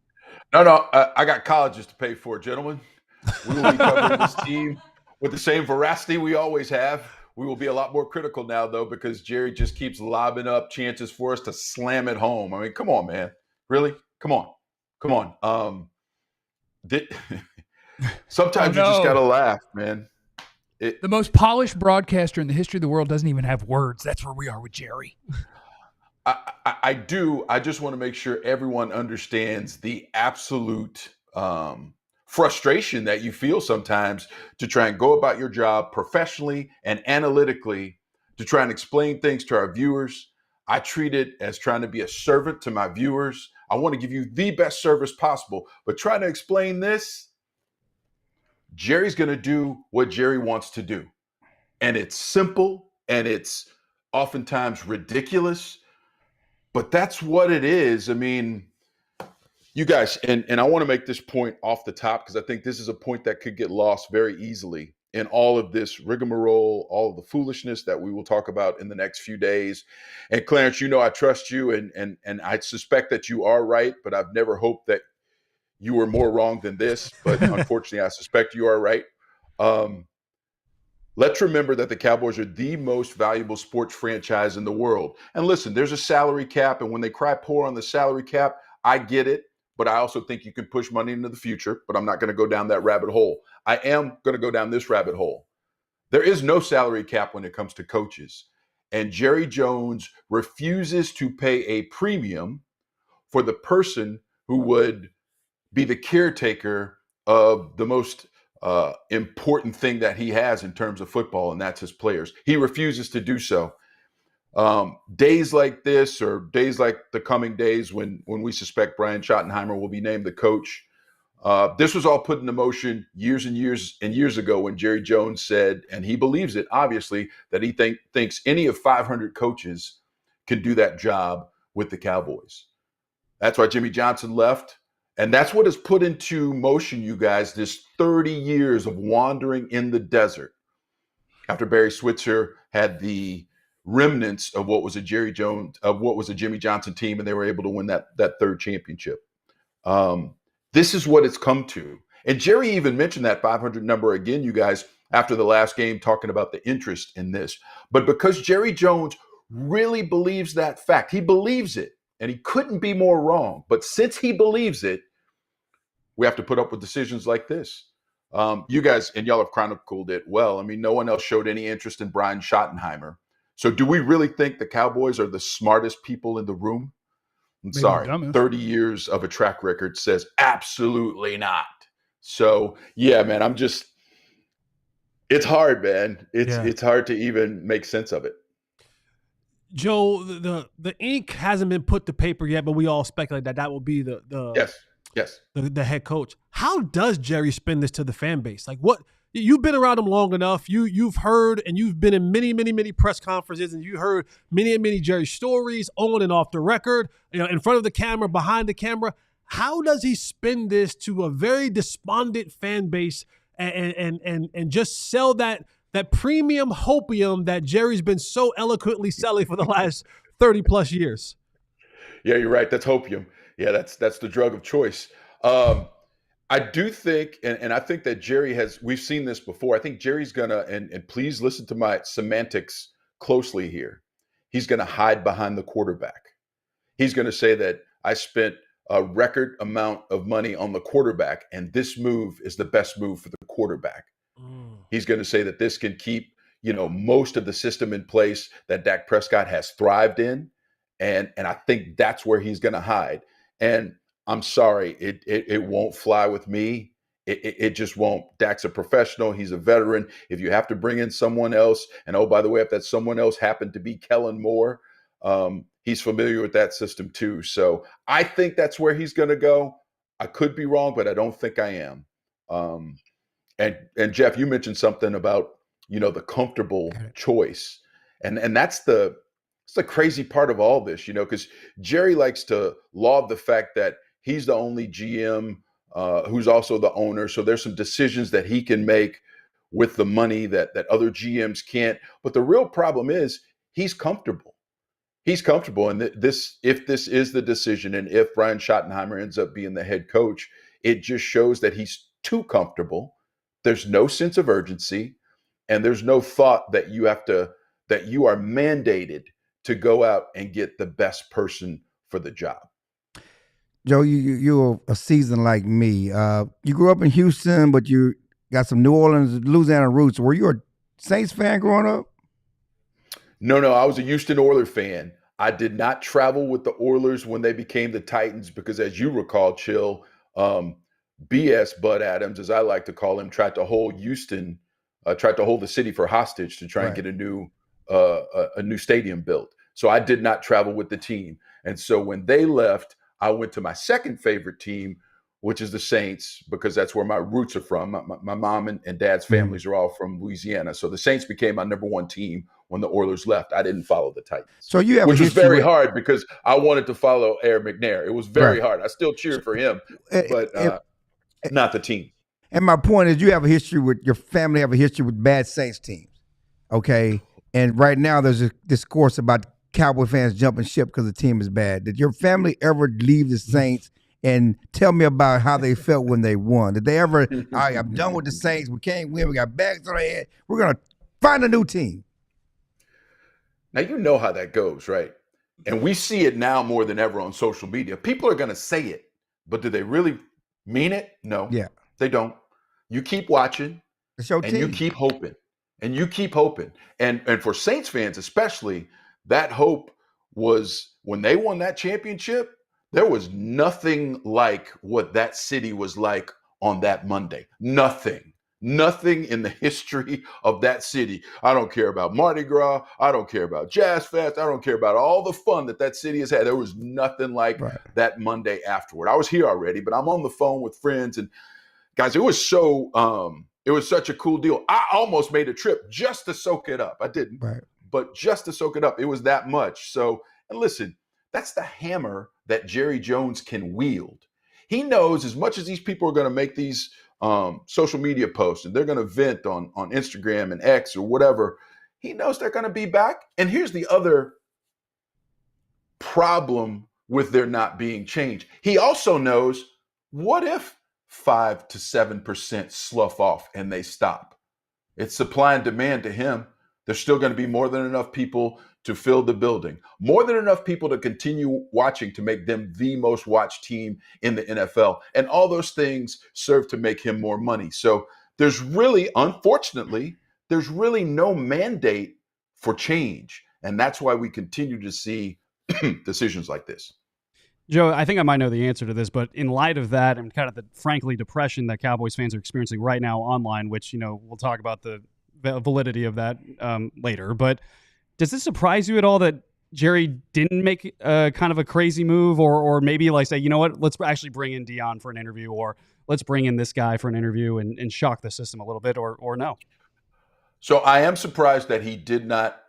No. I got colleges to pay for, gentlemen. We will be covering this team with the same veracity we always have. We will be a lot more critical now, though, because Jerry just keeps lobbing up chances for us to slam it home. I mean, come on, man. Really? Come on. Sometimes you just got to laugh, man. The most polished broadcaster in the history of the world doesn't even have words. That's where we are with Jerry. I do. I just want to make sure everyone understands the absolute frustration that you feel sometimes to try and go about your job professionally and analytically to try and explain things to our viewers. I treat it as trying to be a servant to my viewers. I want to give you the best service possible, but trying to explain this, Jerry's going to do what Jerry wants to do. And it's simple and it's oftentimes ridiculous, but that's what it is. I mean, You guys, and I want to make this point off the top because I think this is a point that could get lost very easily in all of this rigmarole, all of the foolishness that we will talk about in the next few days. And Clarence, I trust you, and I suspect that you are right, but I've never hoped that you were more wrong than this. But unfortunately, I suspect you are right. Let's remember that the Cowboys are the most valuable sports franchise in the world. And listen, there's a salary cap, and when they cry poor on the salary cap, I get it. But I also think you can push money into the future, but I'm not going to go down that rabbit hole. I am going to go down this rabbit hole. There is no salary cap when it comes to coaches. And Jerry Jones refuses to pay a premium for the person who would be the caretaker of the most important thing that he has in terms of football, and that's his players. He refuses to do so. Days like this, or days like the coming days when we suspect Brian Schottenheimer will be named the coach, this was all put into motion years and years and years ago when Jerry Jones said, and he believes it, obviously, that he thinks any of 500 coaches can do that job with the Cowboys. That's why Jimmy Johnson left. And that's what has put into motion, you guys, this 30 years of wandering in the desert after Barry Switzer had the remnants of what was a Jimmy Johnson team, and they were able to win that third championship. This is what it's come to. And Jerry even mentioned that 500 number again, you guys, after the last game, talking about the interest in this. But because Jerry Jones really believes that fact, he believes it, and he couldn't be more wrong. But since he believes it, we have to put up with decisions like this. You guys, and y'all have chronicled it well. I mean, no one else showed any interest in Brian Schottenheimer. So do we really think the Cowboys are the smartest people in the room? I'm sorry, 30 years of a track record says absolutely not. So, yeah, man, it's hard, man. It's hard to even make sense of it. Joe, the ink hasn't been put to paper yet, but we all speculate that will be the Yes. The head coach. How does Jerry spin this to the fan base? Like, what, you've been around him long enough. You've heard, and you've been in many press conferences, and you heard many Jerry stories on and off the record, in front of the camera, behind the camera. How does he spin this to a very despondent fan base and just sell that premium hopium that Jerry's been so eloquently selling for the last 30 plus years? Yeah, you're right. That's hopium. Yeah, that's the drug of choice. I do think, and I think that Jerry we've seen this before. I think Jerry's gonna, and please listen to my semantics closely here. He's gonna hide behind the quarterback. He's gonna say that I spent a record amount of money on the quarterback, and this move is the best move for the quarterback. He's gonna say that this can keep, most of the system in place that Dak Prescott has thrived in. And I think that's where he's gonna hide. And I'm sorry, it won't fly with me. It just won't. Dak's a professional. He's a veteran. If you have to bring in someone else, and oh, by the way, if that someone else happened to be Kellen Moore, he's familiar with that system too. So I think that's where he's going to go. I could be wrong, but I don't think I am. And Jeff, you mentioned something about, the comfortable choice. And that's the crazy part of all this, because Jerry likes to laud the fact that he's the only GM who's also the owner. So there's some decisions that he can make with the money that other GMs can't. But the real problem is he's comfortable. He's comfortable. And if this is the decision, and if Brian Schottenheimer ends up being the head coach, it just shows that he's too comfortable. There's no sense of urgency, and there's no thought that you are mandated to go out and get the best person for the job. Joe, you're a seasoned like me. You grew up in Houston, but you got some New Orleans, Louisiana roots. Were you a Saints fan growing up? No, I was a Houston Oilers fan. I did not travel with the Oilers when they became the Titans because, as you recall, Chill, BS Bud Adams, as I like to call him, tried to hold the city for hostage to try and get a new stadium built. So I did not travel with the team. And so when they left, I went to my second favorite team, which is the Saints, because that's where my roots are from. My mom and dad's families are all from Louisiana. So the Saints became my number one team when the Oilers left. I didn't follow the Titans. So you have which was very hard because I wanted to follow Aaron McNair. It was very hard. I still cheered for him, but not the team. And my point is, you have a history with your family, have a history with bad Saints teams. Okay. And right now there's a discourse about Cowboy fans jumping ship because the team is bad. Did your family ever leave the Saints? And tell me about how they felt when they won. Did they ever, all right, I'm done with the Saints. We can't win. We got bags on our head. We're going to find a new team. Now, you know how that goes, right? And we see it now more than ever on social media. People are going to say it, but do they really mean it? No. Yeah. They don't. You keep watching, and you keep hoping, and you keep hoping. And for Saints fans especially, that hope was when they won that championship, there was nothing like what that city was like on that Monday. Nothing in the history of that city. I don't care about Mardi Gras. I don't care about Jazz Fest. I don't care about all the fun that city has had. There was nothing like that Monday afterward. I was here already, but I'm on the phone with friends and guys, it was such a cool deal. I almost made a trip just to soak it up. I didn't, but just to soak it up. It was that much. So, and listen, that's the hammer that Jerry Jones can wield. He knows as much as these people are going to make these social media posts and they're going to vent on Instagram and X or whatever, he knows they're going to be back. And here's the other problem with there not being change. He also knows, what if 5 to 7% slough off and they stop? It's supply and demand to him. There's still going to be more than enough people to fill the building, more than enough people to continue watching to make them the most watched team in the NFL. And all those things serve to make him more money. So there's really, unfortunately, there's really no mandate for change. And that's why we continue to see decisions like this. Joe, I think I might know the answer to this, but in light of that and kind of the, frankly, depression that Cowboys fans are experiencing right now online, which, we'll talk about the validity of that later, but does this surprise you at all that Jerry didn't make kind of a crazy move or maybe like say, you know what, let's actually bring in Deion for an interview or let's bring in this guy for an interview and shock the system a little bit or no? So I am surprised that he did not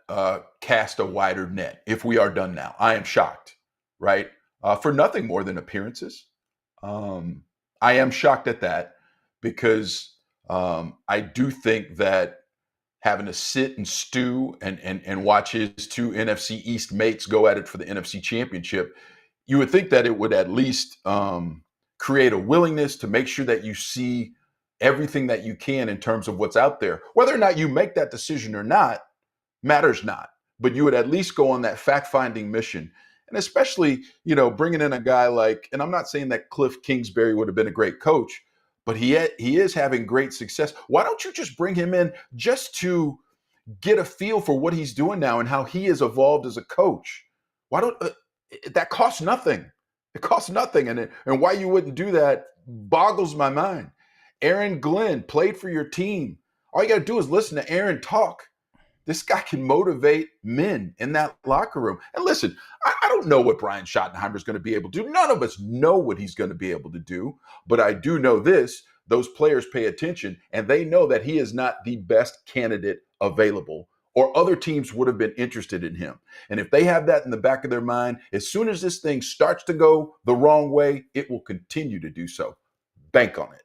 cast a wider net. If we are done now, I am shocked, right? For nothing more than appearances. I am shocked at that because I do think that having to sit and stew and watch his two NFC East mates go at it for the NFC Championship, you would think that it would at least create a willingness to make sure that you see everything that you can in terms of what's out there. Whether or not you make that decision or not matters not, but you would at least go on that fact-finding mission. And especially, bringing in a guy like, and I'm not saying that Cliff Kingsbury would have been a great coach, but he is having great success. Why don't you just bring him in just to get a feel for what he's doing now and how he has evolved as a coach? Why don't that costs nothing? It costs nothing, and why you wouldn't do that boggles my mind. Aaron Glenn played for your team. All you got to do is listen to Aaron talk. This guy can motivate men in that locker room. And listen, I don't know what Brian Schottenheimer is going to be able to do. None of us know what he's going to be able to do. But I do know this. Those players pay attention, and they know that he is not the best candidate available, or other teams would have been interested in him. And if they have that in the back of their mind, as soon as this thing starts to go the wrong way, it will continue to do so. Bank on it.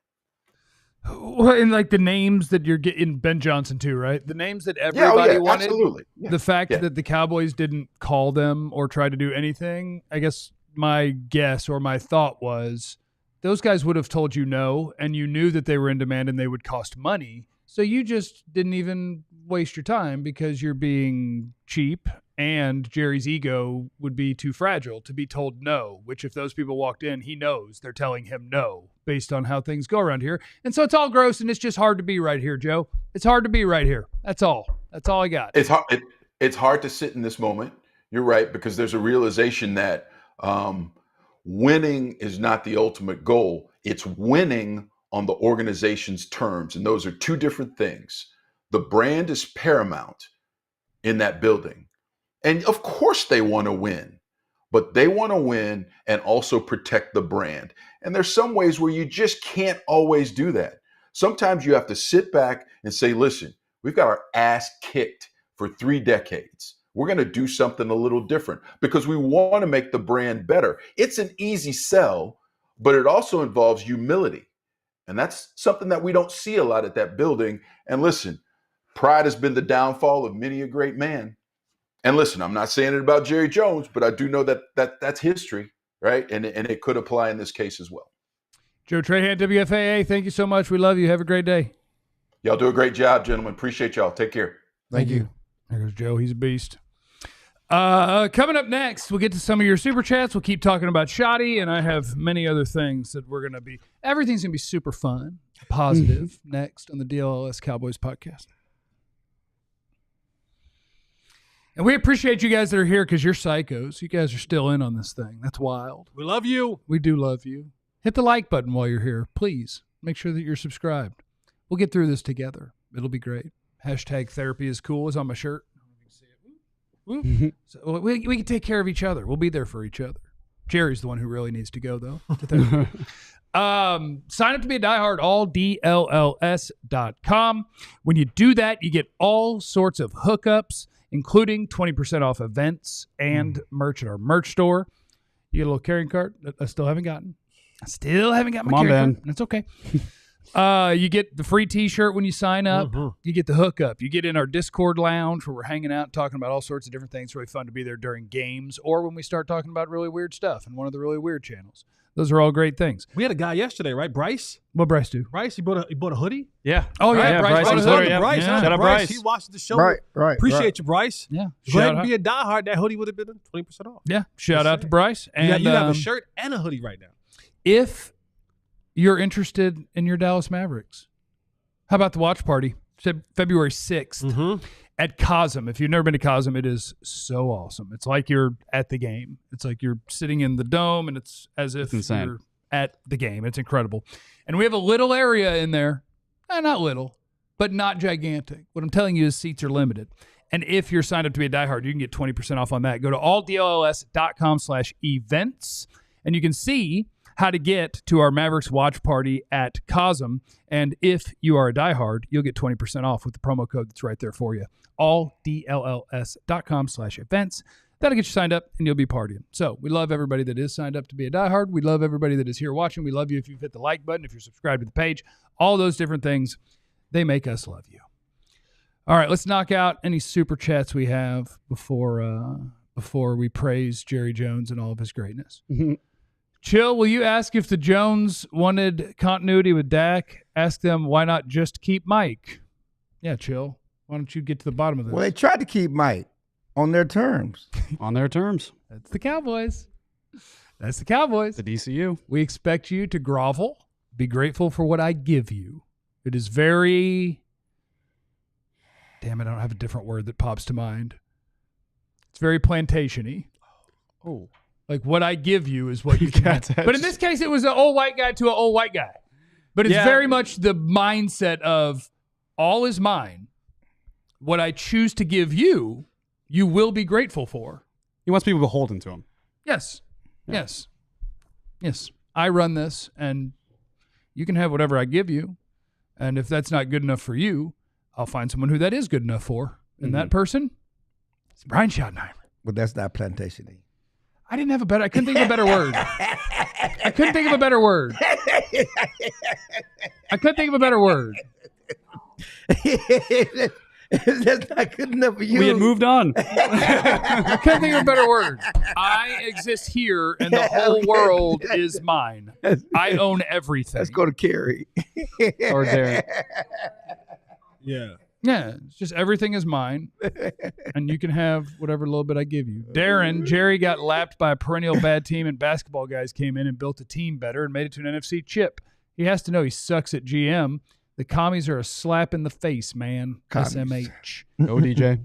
Well, and like the names that you're getting, Ben Johnson too, right? The names that everybody wanted. Absolutely. Yeah. The fact that the Cowboys didn't call them or try to do anything, I guess my guess or my thought was those guys would have told you no, and you knew that they were in demand and they would cost money. So you just didn't even waste your time because you're being cheap and Jerry's ego would be too fragile to be told no, which if those people walked in, he knows they're telling him no based on how things go around here. And so it's all gross and it's just hard to be right here, Joe. It's hard to be right here. That's all. That's all I got. It's hard to sit in this moment. You're right, because there's a realization that winning is not the ultimate goal. It's winning on the organization's terms. And those are two different things. The brand is paramount in that building. And of course they want to win. but they want to win and also protect the brand. And there's some ways where you just can't always do that. Sometimes you have to sit back and say, listen, we've got our ass kicked for 3 decades. We're going to do something a little different because we want to make the brand better. It's an easy sell, but it also involves humility. And that's something that we don't see a lot at that building. And listen, pride has been the downfall of many a great man. And listen, I'm not saying it about Jerry Jones, but I do know that's history, right? And it could apply in this case as well. Joe Trahan, WFAA, thank you so much. We love you. Have a great day. Y'all do a great job, gentlemen. Appreciate y'all. Take care. Thank you. There goes Joe. He's a beast. Coming up next, we'll get to some of your super chats. We'll keep talking about Schotty, and I have many other things that we're going to be. Everything's going to be super fun, positive next on the DLLS Cowboys podcast. And we appreciate you guys that are here because you're psychos. You guys are still in on this thing. That's wild. We love you. We do love you. Hit the like button while you're here. Please make sure that you're subscribed. We'll get through this together. It'll be great. Hashtag therapy is cool is on my shirt. So we can take care of each other. We'll be there for each other. Jerry's the one who really needs to go, though. Sign up to be a diehard, alldlls.com. When you do that, you get all sorts of hookups, including 20% off events and merch at our merch store. You get a little carrying cart that I still haven't gotten. I still haven't got my carrying cart. That's okay. You get the free T-shirt when you sign up. You get the hookup. You get in our Discord lounge where we're hanging out and talking about all sorts of different things. It's really fun to be there during games or when we start talking about really weird stuff in one of the really weird channels. Those are all great things. We had a guy yesterday, right? Bryce. What Bryce do? Bryce, he bought a hoodie. Yeah. Oh yeah, Bryce bought a Twitter, hoodie. yeah. Bryce. Shout out Bryce. He watched the show. Right. Appreciate you, Bryce. Yeah. Go ahead Shout and out. be a diehard. That hoodie would have been 20% off. Yeah. Shout out to Bryce. And You have a shirt and a hoodie right now. if you're interested in your Dallas Mavericks, how about the watch party? February 6th at Cosm. If you've never been to Cosm, it is so awesome. It's like you're at the game. It's like you're sitting in the dome, and it's as if you're at the game. It's incredible. And we have a little area in there. Not little, but not gigantic. What I'm telling you is seats are limited. And if you're signed up to be a diehard, you can get 20% off on that. Go to alldlls.com/events, and you can see how to get to our Mavericks watch party at Cosm. And if you are a diehard, you'll get 20% off with the promo code that's right there for you. alldlls.com/events. That'll get you signed up, and you'll be partying. So we love everybody that is signed up to be a diehard. We love everybody that is here watching. We love you if you've hit the like button, if you're subscribed to the page. All those different things, they make us love you. All right, let's knock out any super chats we have before we praise Jerry Jones and all of his greatness. Chill, will you ask if the Jones wanted continuity with Dak? Ask them why not just keep Mike? Yeah, Chill. Why don't you get to the bottom of this? Well, they tried to keep Mike on their terms. On their terms. That's the Cowboys. That's the Cowboys. The DCU. We expect you to grovel, be grateful for what I give you. It is very... Damn it, I don't have a different word that pops to mind. It's very plantation-y. Oh. Like what I give you is what you can have. But in this case, it was an old white guy to an old white guy. But it's very much the mindset of all is mine. What I choose to give you, you will be grateful for. He wants people beholden to him. Yes. Yeah. Yes. I run this, and you can have whatever I give you. And if that's not good enough for you, I'll find someone who that is good enough for. And that person is Brian Schottenheimer. But that's not plantation-y. I couldn't think of a better word. I couldn't think of a better word. That's not good enough for you. We had moved on. I couldn't think of a better word. I exist here, and the whole world is mine. I own everything. Let's go to Kerry. Or Derek. Yeah. Yeah, it's just everything is mine, and you can have whatever little bit I give you. Jerry got lapped by a perennial bad team, and basketball guys came in and built a team better and made it to an NFC chip. He has to know he sucks at GM. The commies are a slap in the face, man. SMH. Go, DJ.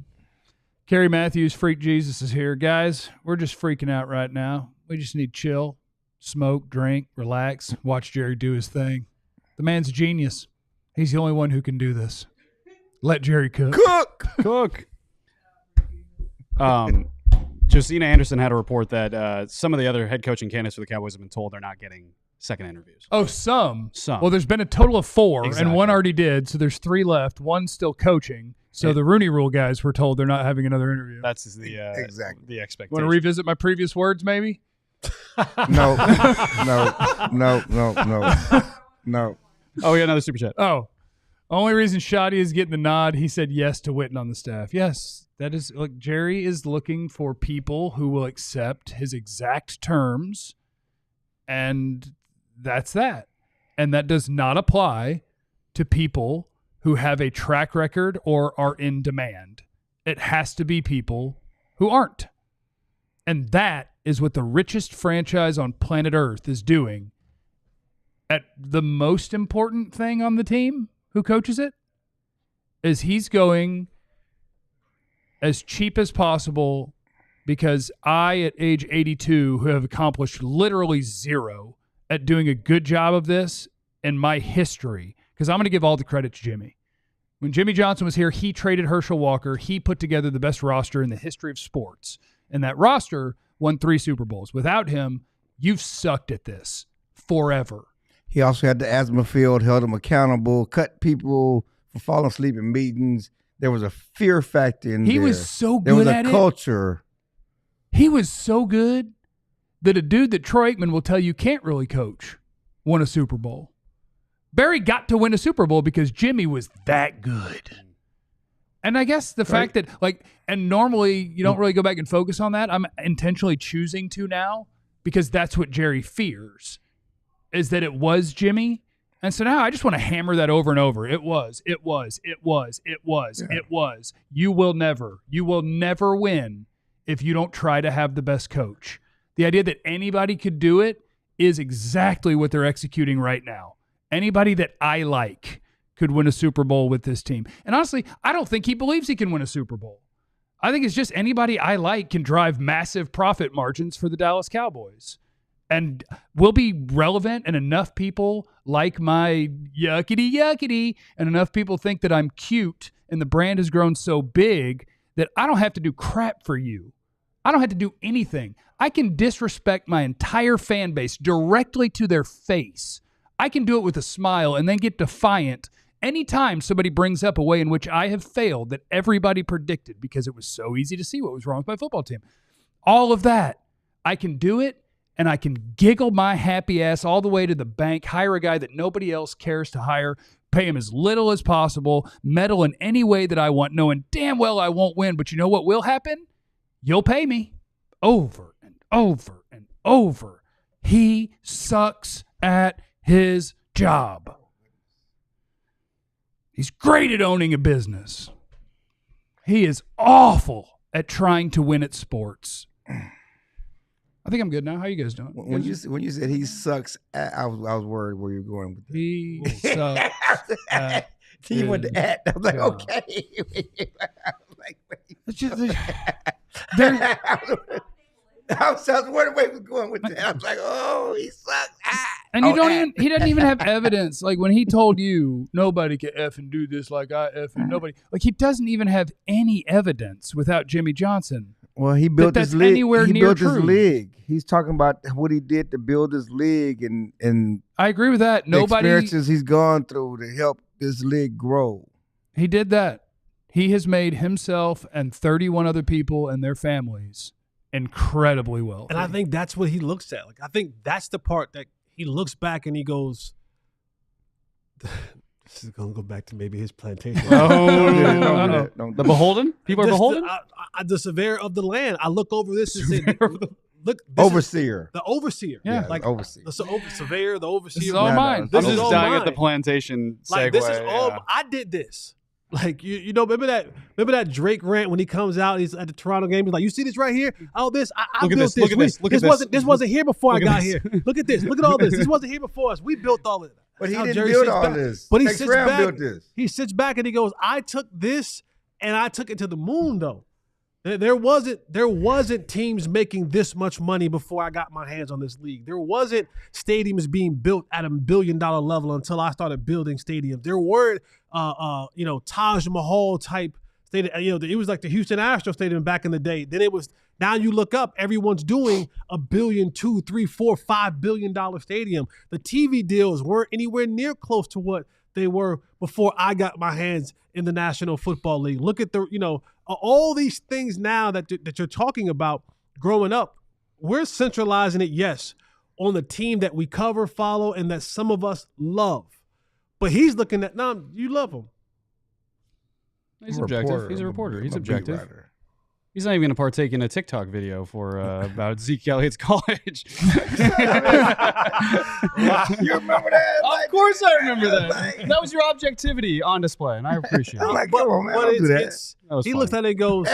Kerry Matthews, Freak Jesus, is here. Guys, we're just freaking out right now. We just need chill, smoke, drink, relax, watch Jerry do his thing. The man's a genius. He's the only one who can do this. Let Jerry cook. Cook. Josina Anderson had a report that some of the other head coaching candidates for the Cowboys have been told they're not getting second interviews. Oh, some. Some. Well, there's been a total of 4, Exactly. and one already did, so there's 3 left. One's still coaching. So the Rooney Rule guys were told they're not having another interview. That's the exactly the expectation. Want to revisit my previous words, maybe? No. Oh, we got another super chat. Oh, only reason Shotty is getting the nod, he said yes to Witten on the staff. Yes, that is. Look, Jerry is looking for people who will accept his exact terms, and that's that. And that does not apply to people who have a track record or are in demand. It has to be people who aren't. And that is what the richest franchise on planet Earth is doing at the most important thing on the team, who coaches it, is he's going as cheap as possible because I, at age 82, who have accomplished literally 0 at doing a good job of this in my history, because I'm going to give all the credit to Jimmy. When Jimmy Johnson was here, he traded Herschel Walker. He put together the best roster in the history of sports. And that roster won 3 Super Bowls. Without him, you've sucked at this forever. He also had the asthma field, held them accountable, cut people for falling asleep in meetings. There was a fear factor in there. He was so There was good a at it. culture. He was so good that a dude that Troy Aikman will tell you can't really coach won a Super Bowl. Barry got to win a Super Bowl because Jimmy was that good. And I guess the fact that, like, and normally you don't really go back and focus on that. I'm intentionally choosing to now because that's what Jerry fears, is that it was Jimmy. And so now I just want to hammer that over and over. It was. You will never win if you don't try to have the best coach. The idea that anybody could do it is exactly what they're executing right now. Anybody that I like could win a Super Bowl with this team. And honestly, I don't think he believes he can win a Super Bowl. I think it's just anybody I like can drive massive profit margins for the Dallas Cowboys. And will be relevant, and enough people like my yuckity, and enough people think that I'm cute, and the brand has grown so big that I don't have to do crap for you. I don't have to do anything. I can disrespect my entire fan base directly to their face. I can do it with a smile and then get defiant anytime somebody brings up a way in which I have failed that everybody predicted because it was so easy to see what was wrong with my football team. All of that, I can do it, and I can giggle my happy ass all the way to the bank, hire a guy that nobody else cares to hire, pay him as little as possible, meddle in any way that I want, knowing damn well I won't win. But you know what will happen? You'll pay me over and over and over. He sucks at his job. He's great at owning a business. He is awful at trying to win at sports. I think I'm good now. How you guys doing? When you said he sucks, I was worried where you're going with that. He sucks at You went to at. I was like, job. okay. I was like, wait. It's just, I was worried where he was going with that. I was like, oh, he sucks. and you he doesn't even have evidence. Like when he told you nobody can effing do this like I effing nobody. Like he doesn't even have any evidence without Jimmy Johnson. Well, he built that's his league. anywhere He near built his true. league. He's talking about what he did to build his league and I agree with that. the Nobody. experiences he's gone through to help this league grow. He did that. He has made himself and 31 other people and their families incredibly wealthy. And I think that's what he looks at. Like, I think that's the part that he looks back and he goes, this is going to go back to maybe his plantation. Don't do that. Don't The do beholden? People are beholden? The surveyor of the land. I look over this and say, look, that. Overseer. the overseer. Yeah, like overseer. the surveyor, the overseer. This is all mine. This I'm is just all dying at the mine. plantation segue. Like this is all. yeah. I did this. Like you know, remember that Drake rant when he comes out? He's at the Toronto game. He's like, "You see this right here? Oh, this I Look at built this, look at this, look at this. This wasn't here before I Look at got this. here. Look at this. Look at all this. This wasn't here before us. We built all of it." But he That's how didn't Jerry build sits all back. this. But he Tex sits Brown back. built this. He sits back and he goes, "I took this and I took it to the moon, though." There wasn't teams making this much money before I got my hands on this league. There wasn't stadiums being built at $1 billion level until I started building stadiums. There weren't, Taj Mahal type stadium. You know, it was like the Houston Astros stadium back in the day. Then it was, now you look up, everyone's doing $1 billion, $2, $3, $4, $5 billion stadium. The TV deals weren't anywhere near close to what they were before I got my hands in the National Football League. Look at the, you know, all these things now that you're talking about growing up. We're centralizing it, yes, on the team that we cover, follow, and that some of us love. But he's looking at, no, you love him. He's objective. He's a reporter. He's objective. He's not even going to partake in a TikTok video for about Zeke Elliott's college. You remember that? Of course I remember that. That was your objectivity on display, and I appreciate it. I'm like, come on, man, don't do that. He looks at it and goes,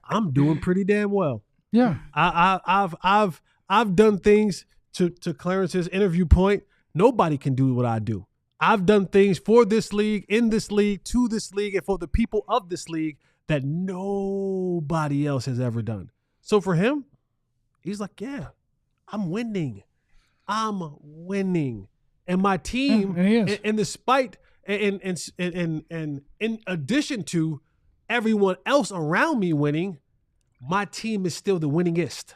I'm doing pretty damn well. Yeah. I've done things to Clarence's interview point. Nobody can do what I do. I've done things for this league, in this league, to this league, and for the people of this league that nobody else has ever done. So for him, he's like, yeah, I'm winning. I'm winning. And my team, and despite, and in addition to everyone else around me winning, my team is still the winningest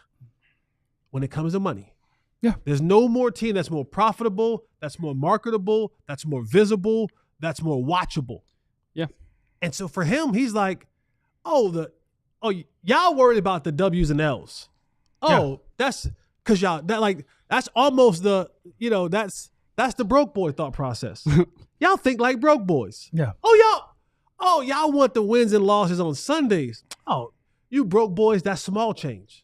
when it comes to money. Yeah. There's no more team that's more profitable, that's more marketable, that's more visible, that's more watchable. Yeah. And so for him, he's like, y'all worried about the W's and L's. That's because that's almost the, that's the broke boy thought process. Y'all think like broke boys. Yeah. Y'all want the wins and losses on Sundays. Oh, you broke boys, that's small change.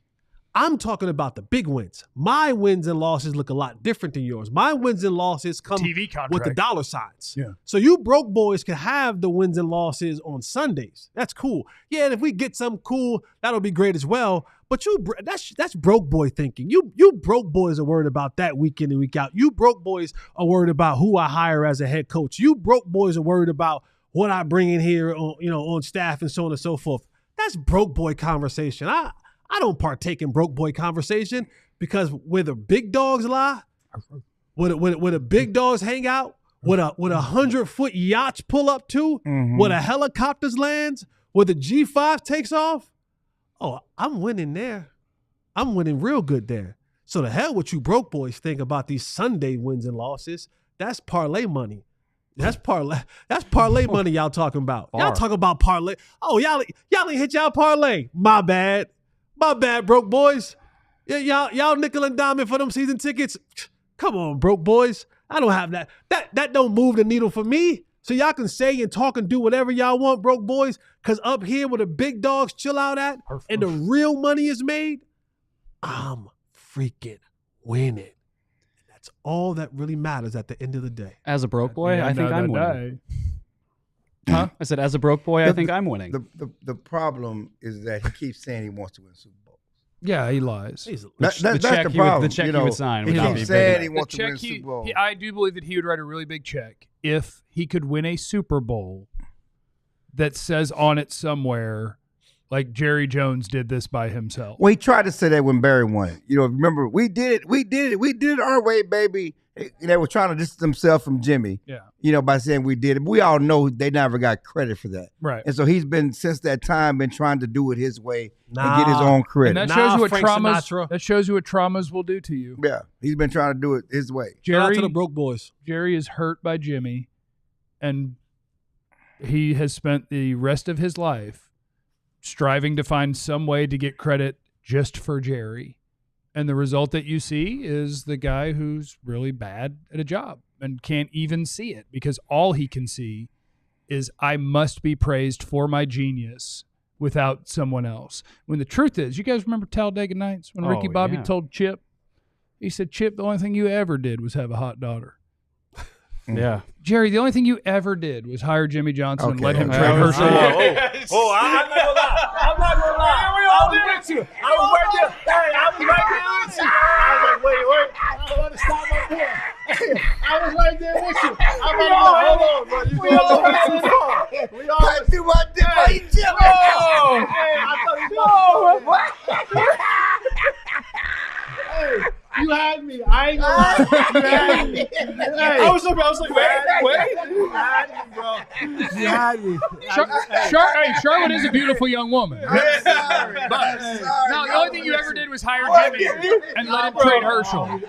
I'm talking about the big wins. My wins and losses look a lot different than yours. My wins and losses come TV contract with the dollar signs. Yeah. So you broke boys can have the wins and losses on Sundays. That's cool. Yeah, and if we get something cool, that'll be great as well. But that's broke boy thinking. You broke boys are worried about that week in and week out. You broke boys are worried about who I hire as a head coach. You broke boys are worried about what I bring in here on staff and so on and so forth. That's broke boy conversation. I don't partake in broke boy conversation because where the big dogs lie, where the big dogs hang out, where 100-foot yachts pull up to, where the helicopters lands, where the G5 takes off. Oh, I'm winning there. I'm winning real good there. So the hell what you broke boys think about these Sunday wins and losses. That's parlay money. That's parlay money y'all talking about. Y'all talking about parlay. Oh, y'all ain't hit y'all parlay. My bad, broke boys. Yeah, y'all nickel and diamond for them season tickets. Come on, broke boys. I don't have that. That don't move the needle for me. So y'all can say and talk and do whatever y'all want, broke boys. Because up here where the big dogs chill out at and the real money is made, I'm freaking winning. That's all that really matters at the end of the day. As a broke boy, I think I'm winning. Huh? I said, as a broke boy, I think I'm winning. The problem is that he keeps saying he wants to win Super Bowl. Yeah, he lies. That's the problem. The check he would sign would he not be keeps saying big he enough. wants to win Super Bowl. I do believe that he would write a really big check if he could win a Super Bowl that says on it somewhere, like Jerry Jones did this by himself. Well, he tried to say that when Barry won it. Remember, we did it our way, baby. They were trying to distance themselves from Jimmy. Yeah. By saying we did it. But we all know they never got credit for that. Right. And so he's been, since that time, been trying to do it his way and get his own credit. And that shows you what traumas. That shows you what traumas will do to you. Yeah, he's been trying to do it his way. Shout out to the broke boys. Jerry is hurt by Jimmy, and he has spent the rest of his life striving to find some way to get credit just for Jerry. And the result that you see is the guy who's really bad at a job and can't even see it because all he can see is I must be praised for my genius without someone else. When the truth is, you guys remember Talladega Nights when Ricky Bobby told Chip? He said, Chip, the only thing you ever did was have a hot daughter. Yeah. Jerry, the only thing you ever did was hire Jimmy Johnson and let him trade Herschel. I'm not gonna lie. I was with you. I was right there. Hey, I was right there with you. I was like, wait. I want to stop right there. I was right there with you. I'm like, hold on, bro. You we all do my dip. Hey, I thought you Hey, you had me. I ain't gonna lie. You had me. Hey. I was like, wait. You had me, bro. Jihadi. Charlotte is a beautiful young woman. I'm sorry. No, the only thing you ever did was hire Jimmy and let him trade Herschel.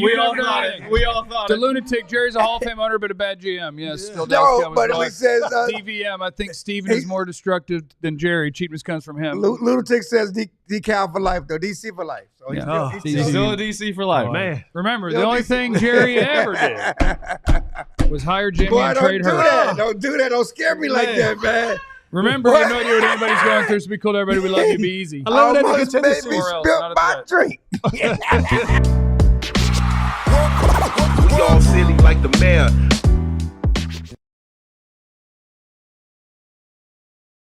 We all thought it. We all thought The it. lunatic. Jerry's a Hall of Fame owner, but a bad GM. Yes, still Dallas No, Cowboys but dog. he says DVM. I think Steven is more destructive than Jerry. Cheapness comes from him. Lunatic says decal for life though, DC for life. So he's Yeah. still, he's Still a DC for life. Man. Remember, the only thing Jerry ever did was hire Jimmy Boy, and don't trade do Herschel. that. Don't do that. Don't scare me like that, man. Remember, you have no idea what anybody's going through, so be cool to everybody. We love you. Be easy. I love that nigga Almost made Tennessee. me Somewhere else, spill not a my threat. drink. We all silly like the mayor.